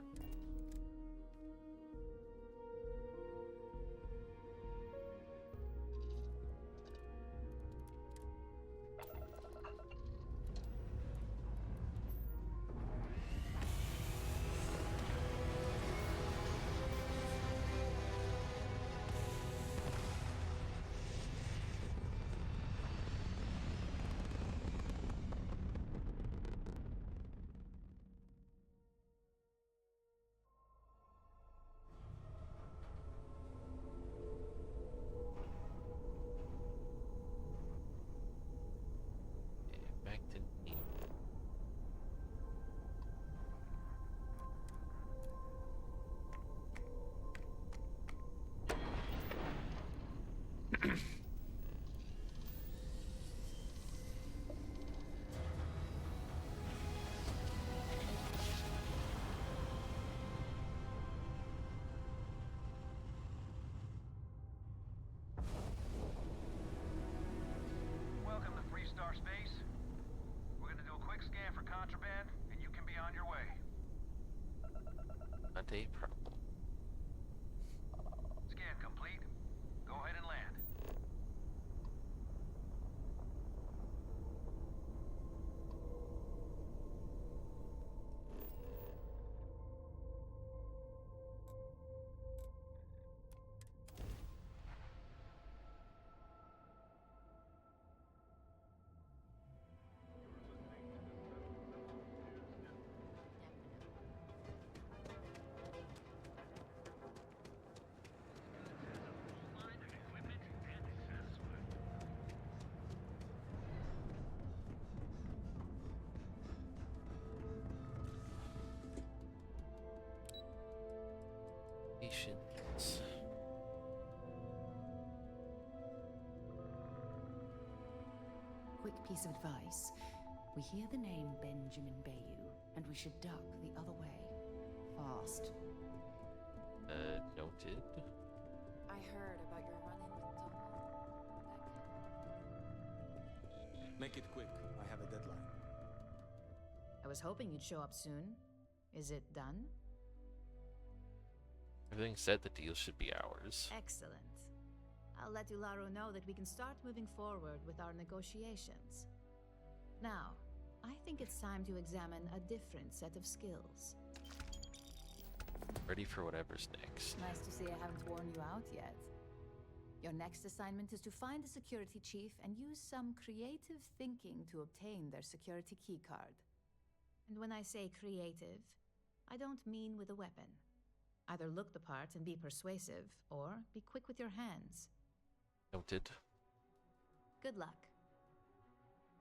Back to Neil. Welcome to Freestar Space. We're gonna do a quick scan for contraband, and you can be on your way. Not a problem. Scan complete. Go ahead and land. Patience. Quick piece of advice. We hear the name Benjamin Bayou, and we should duck the other way. Fast. Noted. I heard about your run-in with Tomo. Make it quick. I have a deadline. I was hoping you'd show up soon. Is it done? Everything said the deal should be ours. Excellent. I'll let Ularo know that we can start moving forward with our negotiations. Now, I think it's time to examine a different set of skills. Ready for whatever's next. Nice to see I haven't worn you out yet. Your next assignment is to find the security chief and use some creative thinking to obtain their security keycard. And when I say creative, I don't mean with a weapon. Either look the part and be persuasive, or be quick with your hands. Noted. Good luck.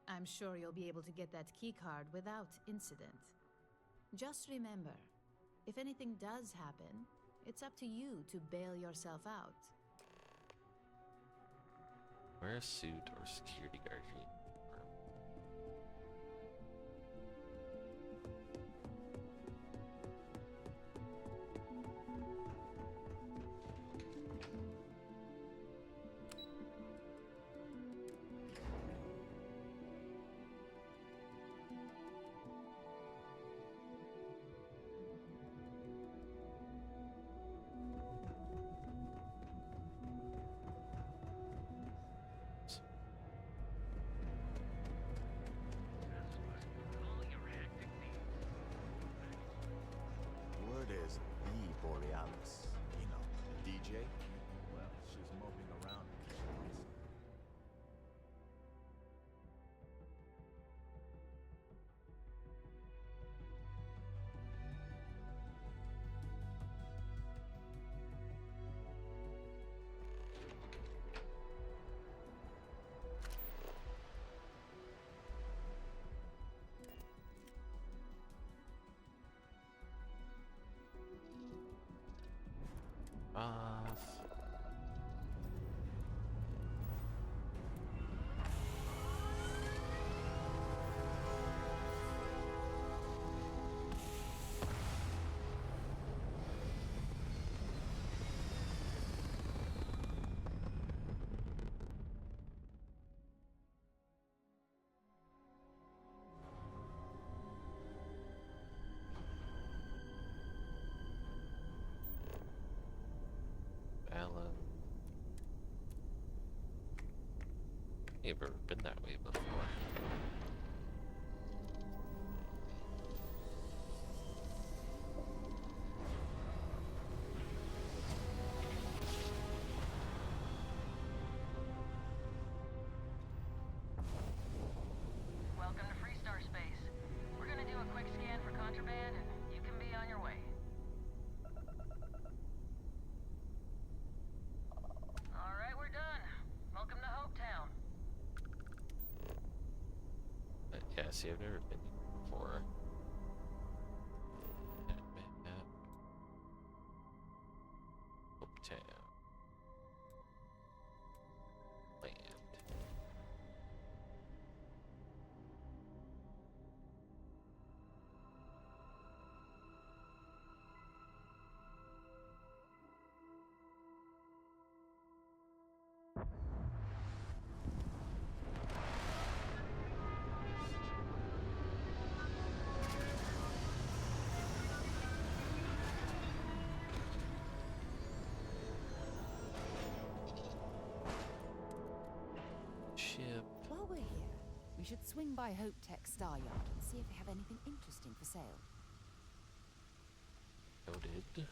I'm sure you'll be able to get that keycard without incident. Just remember, if anything does happen, it's up to you to bail yourself out. Wear a suit or security guard uniform. Word is the Borealis. You know, the DJ? Well, she's moping around because she wants some. off. Alan. You've ever been that way before. Welcome to Freestar Space. We're gonna do a quick scan for contraband, and you can be on your way. All right, we're done. Welcome to Hopetown. Yeah, see, I've never been here before. Map. Hopetown. Land. Ship. While we're here, we should swing by Hope Tech Star Yard and see if they have anything interesting for sale. Noted.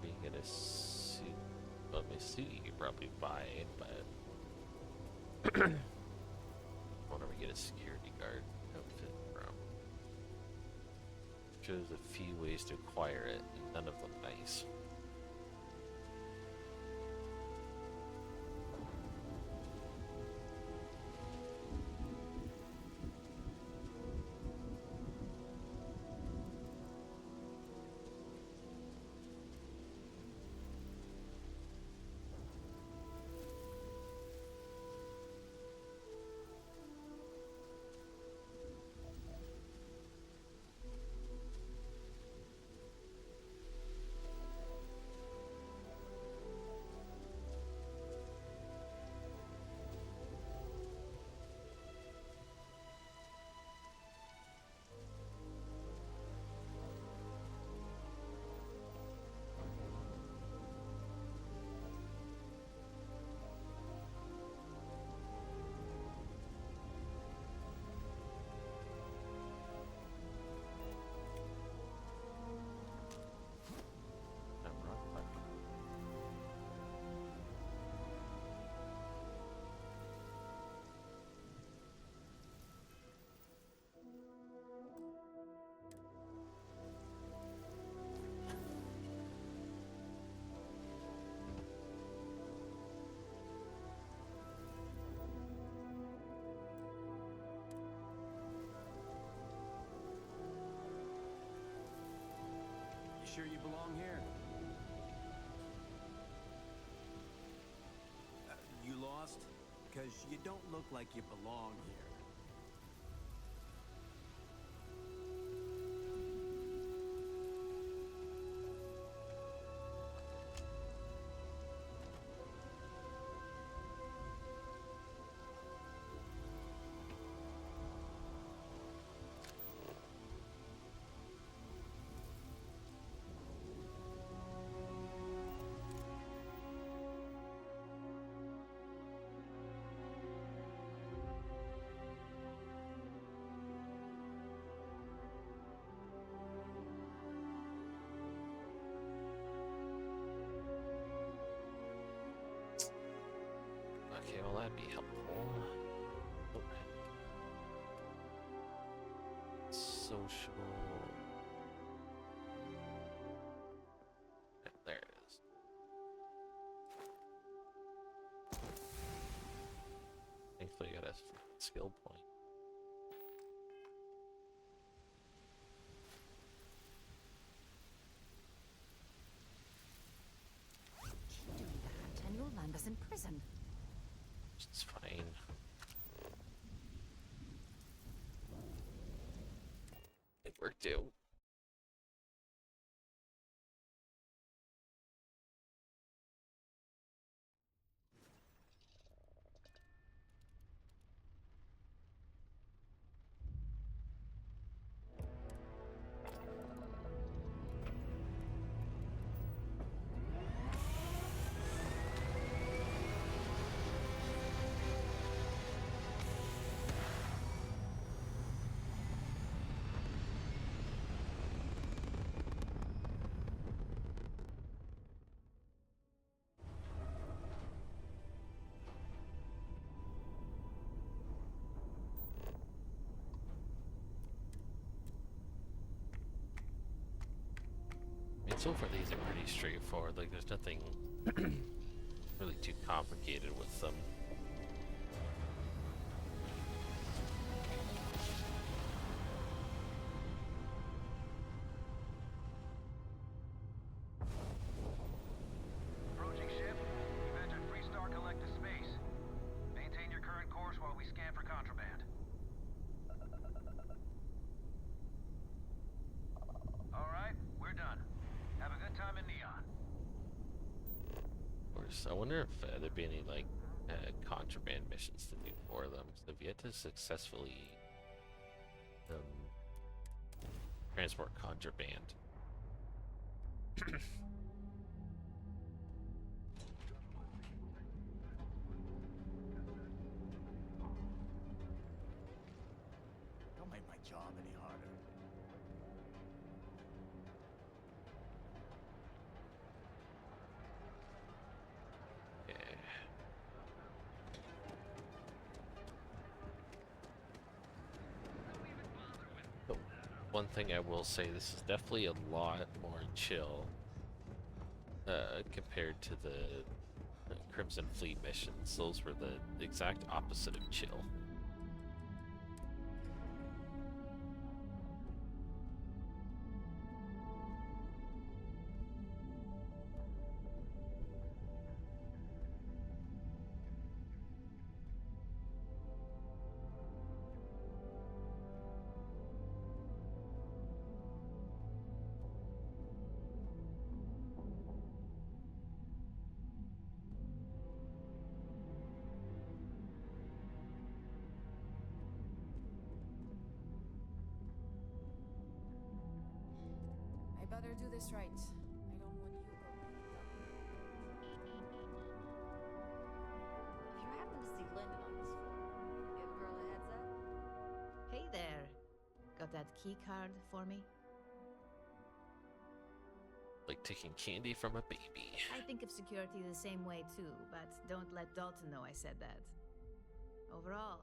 Being in a suit, well, my suit you could probably buy, but I wonder we get a security guard outfit from. Shows a few ways to acquire it, and none of them nice. Sure you belong here? You lost? Because you don't look like you belong here. well, that'd be helpful. Okay. Social. Yeah, there it is. Thankfully, I got a skill point. Keep doing that, and you'll land us in prison. It's fine. It worked out. I mean, so far these are pretty straightforward. Like, there's nothing really too complicated with them. Approaching ship. You've entered Freestar Collective space. Maintain your current course while we scan for contraband. All right, we're done. Have a good time in Neon. Of course, I wonder if there'd be any, like, contraband missions to do for them. So if you had to successfully transport contraband. Don't make my job any harder. Yeah. But one thing I will say, this is definitely a lot more chill compared to the Crimson Fleet missions. Those were the exact opposite of chill. I better do this right. I don't want you If you happen to see Lyndon on this floor, give a girl a heads up. Hey there. Got that key card for me? Like taking candy from a baby. I think of security the same way too, but don't let Dalton know I said that. Overall,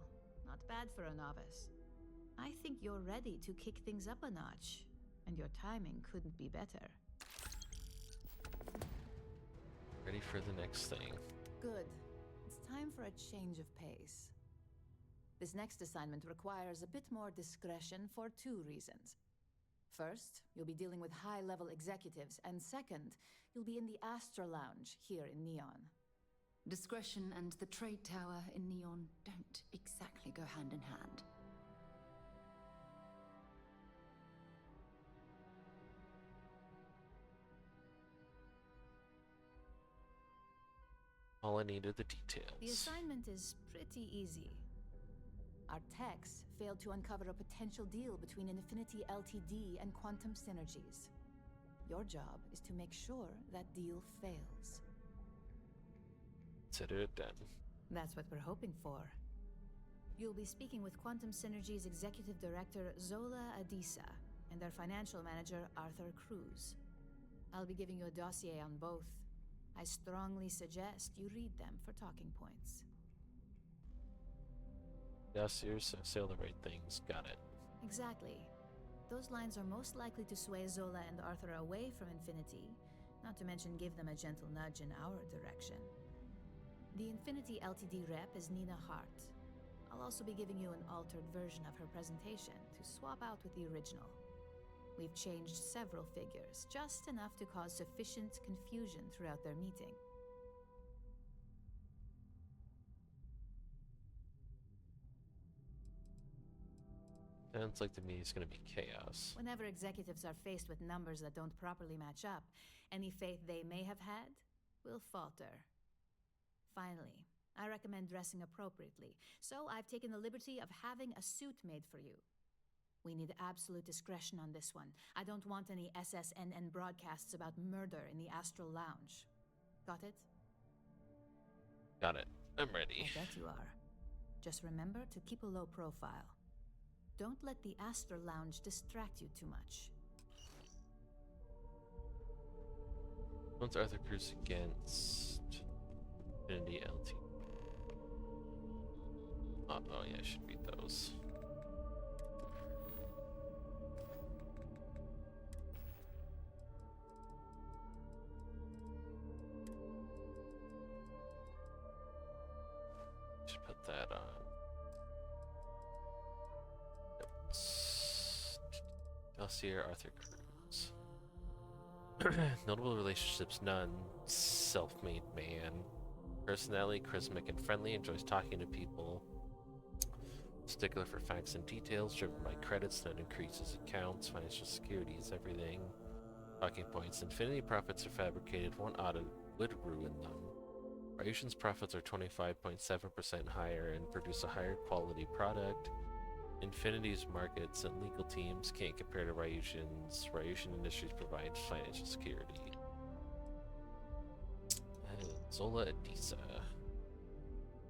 not bad for a novice. I think you're ready to kick things up a notch, and your timing couldn't be better. Ready for the next thing. Good. It's time for a change of pace. This next assignment requires a bit more discretion for two reasons. First, you'll be dealing with high-level executives, and second, you'll be in the Astra Lounge here in Neon. Discretion and the trade tower in Neon don't exactly go hand in hand. All I need are the details. The assignment is pretty easy. Our techs failed to uncover a potential deal between Infinity Ltd and Quantum Synergies. Your job is to make sure that deal fails. Consider it done. That's what we're hoping for. You'll be speaking with Quantum Synergy's Executive Director Zola Adisa and their Financial Manager Arthur Cruz. I'll be giving you a dossier on both. I strongly suggest you read them for talking points. Yes, you're say all the right things. Got it. Exactly. Those lines are most likely to sway Zola and Arthur away from Infinity, not to mention give them a gentle nudge in our direction. The Infinity Ltd rep is Nina Hart. I'll also be giving you an altered version of her presentation to swap out with the original. We've changed several figures, just enough to cause sufficient confusion throughout their meeting. Sounds like the meeting's gonna be chaos. Whenever executives are faced with numbers that don't properly match up, any faith they may have had will falter. Finally, I recommend dressing appropriately, so I've taken the liberty of having a suit made for you. We need absolute discretion on this one. I don't want any SSNN broadcasts about murder in the Astral Lounge. Got it? Got it. I'm ready. I bet you are. Just remember to keep a low profile. Don't let the Astral Lounge distract you too much. Once Arthur proves against Infinity LT. Oh yeah, I should read those. Should put that on. Dossier Arthur Cruz. Notable relationships, none. Self-made man. Personality, charismatic and friendly, enjoys talking to people. Stickler for facts and details, driven by credits that increases accounts. Financial security is everything. Talking points. Infinity profits are fabricated. One audit would ruin them. Ryushin's profits are 25.7% higher and produce a higher quality product. Infinity's markets and legal teams can't compare to Ryushin's. Ryushin Industries provides financial security. Zola Adisa.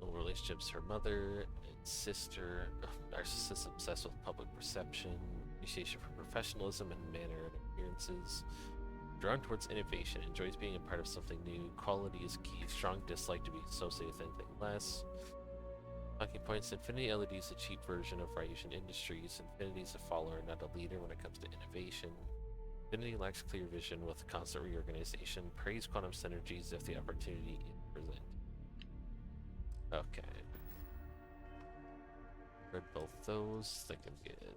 No relationships, her mother and sister. Narcissist obsessed with public perception. Appreciation for professionalism and manner and appearances. Drawn towards innovation, enjoys being a part of something new. Quality is key. Strong dislike to be associated with anything less. Talking points. Infinity LED is a cheap version of Ryushin Industries. Infinity is a follower, not a leader when it comes to innovation. Infinity lacks clear vision with constant reorganization. Praise quantum synergies if the opportunity is present. Okay. Read both those. Think I'm good.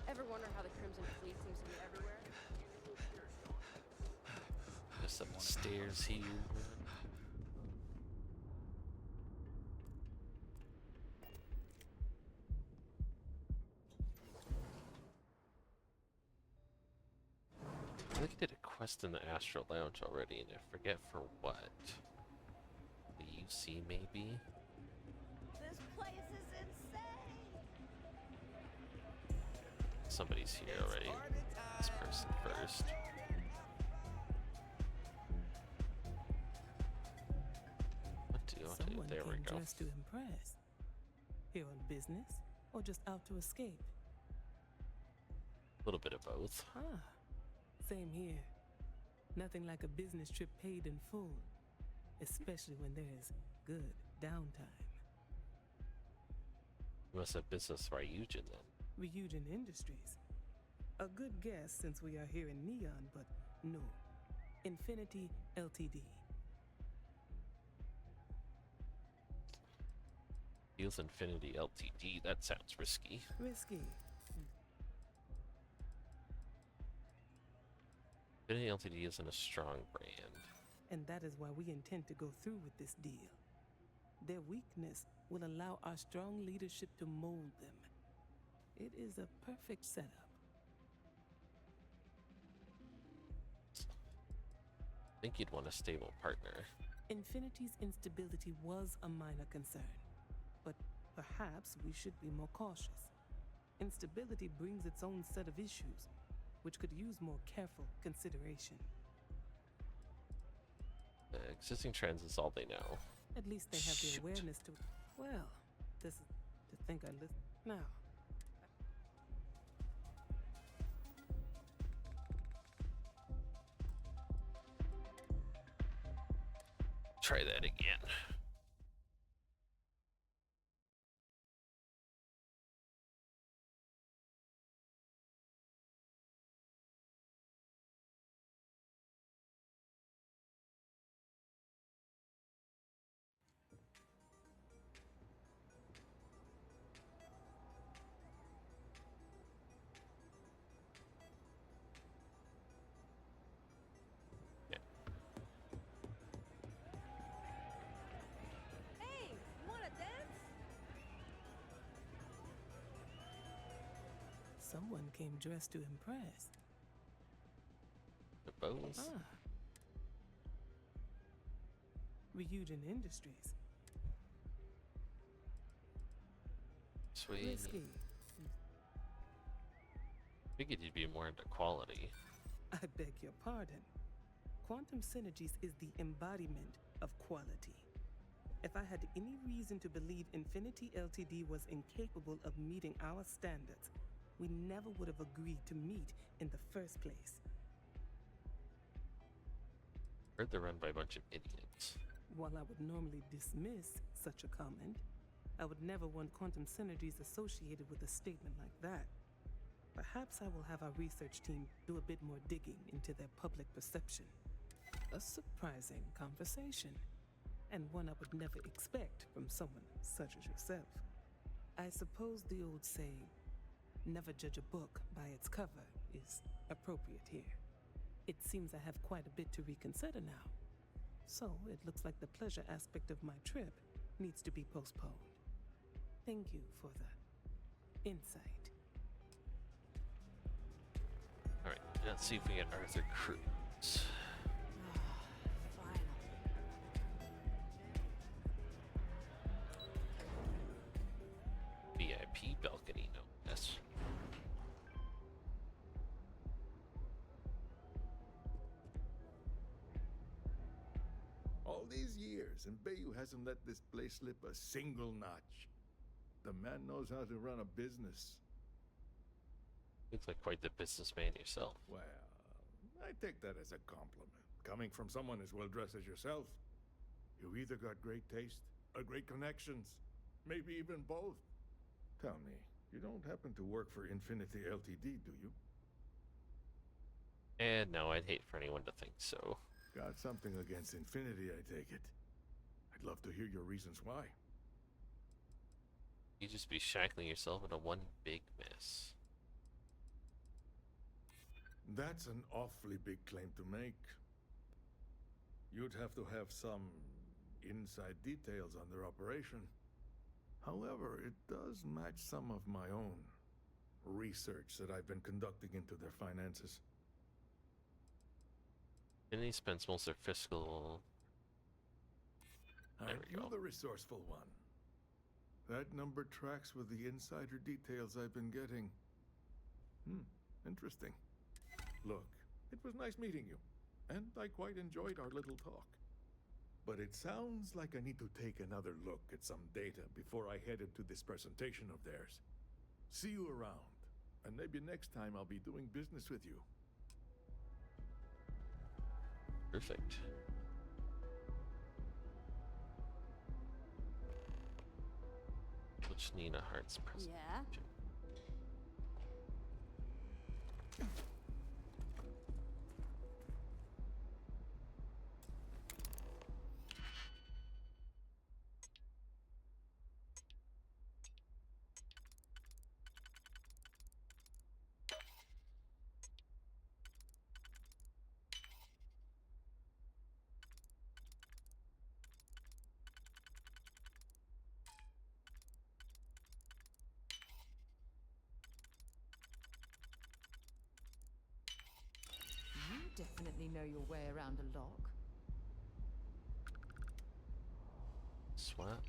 Ever wonder how the Crimson Fleet seems to be everywhere? Just up the stairs here. I think I did a quest in the Astral Lounge already, and I forget for what. The UC maybe? This place is insane! Somebody's here already. This person first. Someone there we came go. dressed to impress. Here on business, or just out to escape? A little bit of both. Ah, same here. Nothing like a business trip paid in full, especially when there's good downtime. You must have business for Ryujin then. Ryujin Industries. A good guess since we are here in Neon, but no. Infinity Ltd. Deals Infinity Ltd. That sounds risky. Risky. Infinity Ltd. isn't a strong brand. And that is why we intend to go through with this deal. Their weakness will allow our strong leadership to mold them. It is a perfect setup. I think you'd want a stable partner. Infinity's instability was a minor concern, but perhaps we should be more cautious. Instability brings its own set of issues, which could use more careful consideration. The existing trends is all they know. At least they have the awareness to... Well, this is to think I listen now. Try that again. Hey, you wanna dance? Someone came dressed to impress. The bows. Ah. Ryujin Industries. Sweet. Risky. Figured you'd be more into quality. I beg your pardon. Quantum Synergies is the embodiment of quality. If I had any reason to believe Infinity Ltd was incapable of meeting our standards, we never would have agreed to meet in the first place. Heard they're run by a bunch of idiots. While I would normally dismiss such a comment, I would never want Quantum Synergies associated with a statement like that. Perhaps I will have our research team do a bit more digging into their public perception. A surprising conversation, and one I would never expect from someone such as yourself. I suppose the old saying, never judge a book by its cover, is appropriate here. It seems I have quite a bit to reconsider now. So it looks like the pleasure aspect of my trip needs to be postponed. Thank you for the insight. Alright, let's see if we get Arthur Cruz. VIP balcony, no. Yes. All these years, and Bayou hasn't let this place slip a single notch. The man knows how to run a business. Looks like quite the businessman yourself. Well, I take that as a compliment. Coming from someone as well dressed as yourself. You either got great taste or great connections. Maybe even both. Tell me, you don't happen to work for Infinity Ltd, do you? And no, I'd hate for anyone to think so. Got something against Infinity, I take it. I'd love to hear your reasons why. You'd just be shackling yourself into one big mess. That's an awfully big claim to make. You'd have to have some inside details on their operation. However, it does match some of my own research that I've been conducting into their finances. Infinity spends most of their fiscal... Aren't you the resourceful one? That number tracks with the insider details I've been getting. Interesting. Look, it was nice meeting you, and I quite enjoyed our little talk. But it sounds like I need to take another look at some data before I head into this presentation of theirs. See you around, and maybe next time I'll be doing business with you. Perfect. Which Nina Hart's presentation. Yeah? definitely know your way around a lock. Swap.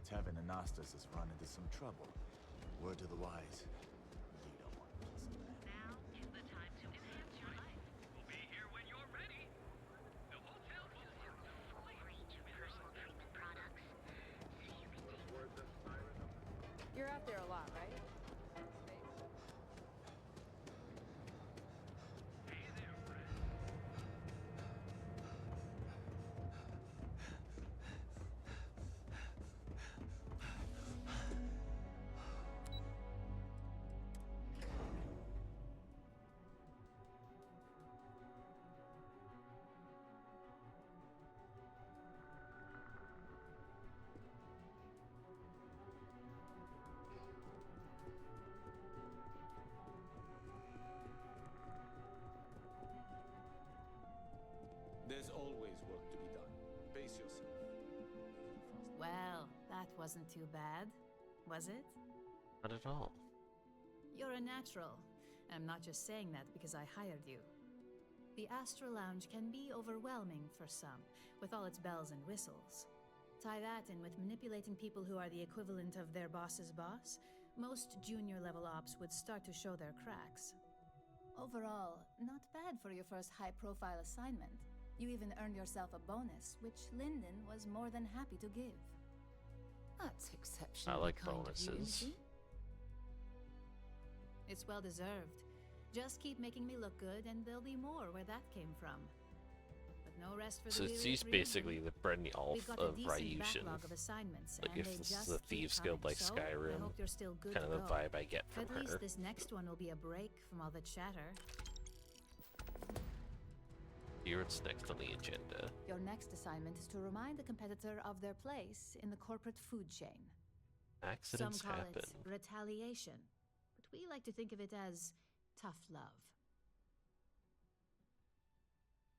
Tavern Anastas has run into some trouble. Word to the wise. You don't want to listen to that. Now is the time to enhance your life. We'll be here when you're ready. The hotel will serve the full range of personal treatment products, so you can take. You're out there a lot, right? There's always work to be done. Pace yourself. Well, that wasn't too bad, was it? Not at all. You're a natural. I'm not just saying that because I hired you. The Astral Lounge can be overwhelming for some, with all its bells and whistles. Tie that in with manipulating people who are the equivalent of their boss's boss, most junior-level ops would start to show their cracks. Overall, not bad for your first high-profile assignment. You even earned yourself a bonus, which Lyndon was more than happy to give. That's exceptionally I like kind bonuses. of you, Imogen. It's well deserved. Just keep making me look good, and there'll be more where that came from. But no rest for the So weary she's at basically Ryujin. the Brenny Alf We've got a of decent Ryujin. backlog of assignments, Like and if they this is just a keep Thieves Guild coming. like So, Skyrim, I hope you're still good kind to of the go. vibe I get from At her. least this next one will be a break from all the chatter. Here it's next on the agenda. Your next assignment is to remind the competitor of their place in the corporate food chain. Accidents Some call happen. it retaliation, but we like to think of it as tough love.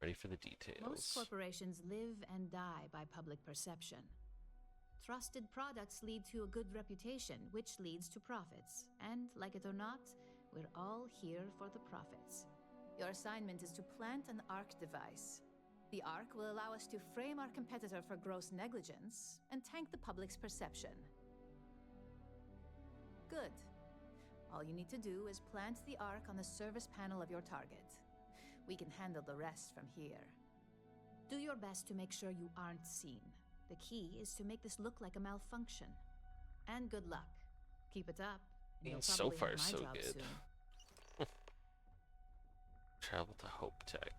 Ready for the details. Most corporations live and die by public perception. Trusted products lead to a good reputation, which leads to profits. And, like it or not, we're all here for the profits. Your assignment is to plant an arc device. The arc will allow us to frame our competitor for gross negligence and tank the public's perception. Good. All you need to do is plant the arc on the service panel of your target. We can handle the rest from here. Do your best to make sure you aren't seen. The key is to make this look like a malfunction. And good luck. Keep it up. And you'll So probably far, have my so job good. soon. Travel to Hope Tech.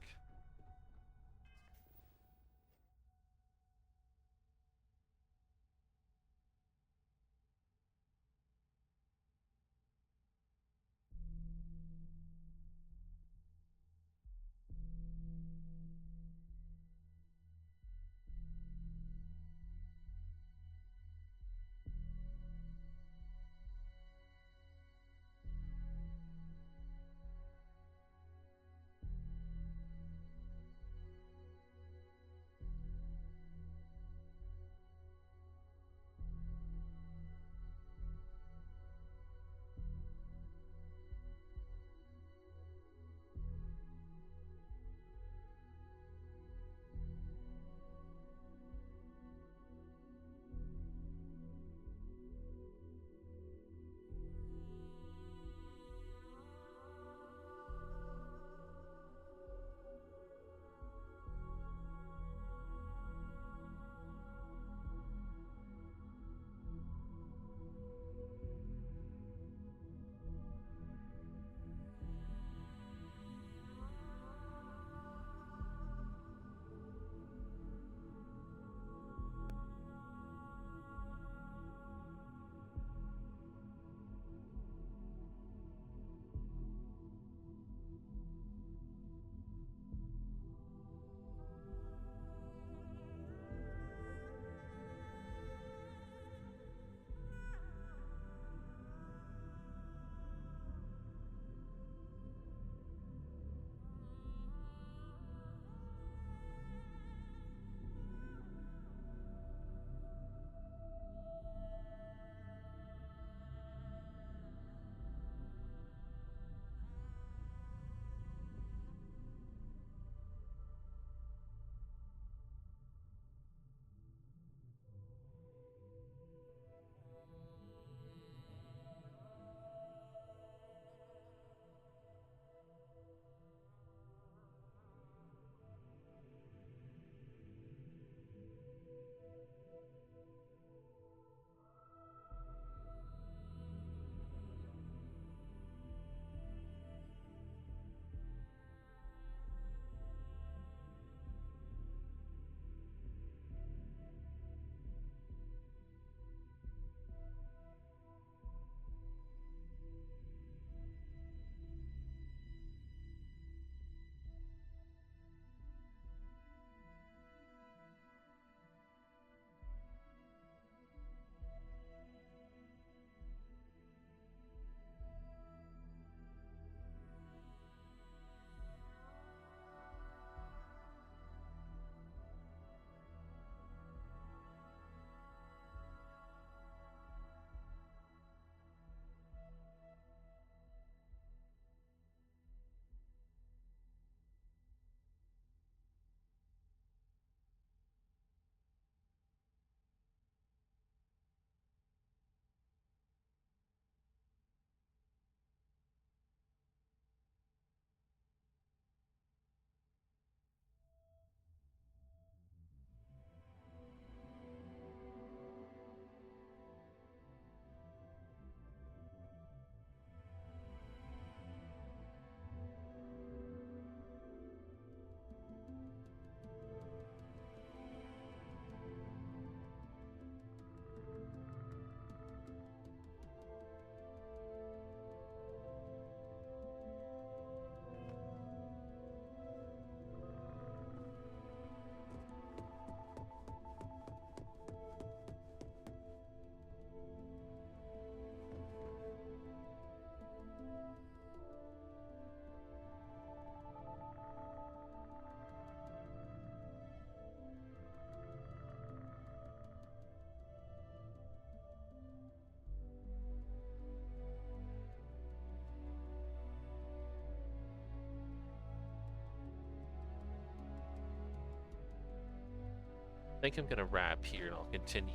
think I'm gonna wrap here, and I'll continue,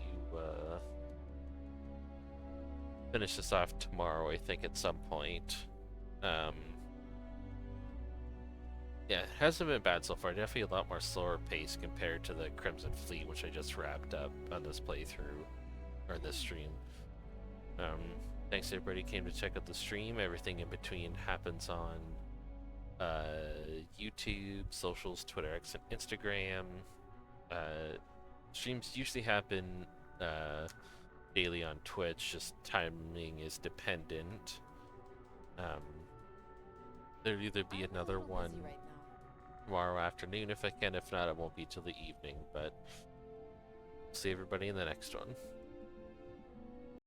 finish this off tomorrow, I think, at some point. Yeah, it hasn't been bad so far. Definitely a lot more slower pace compared to the Crimson Fleet, which I just wrapped up on this playthrough, or this stream. Thanks everybody who came to check out the stream. Everything in between happens on YouTube, socials, Twitter, X, and Instagram. Streams usually happen daily on Twitch, just timing is dependent. There'll either be another one tomorrow afternoon if I can. If not, it won't be till the evening, but see everybody in the next one.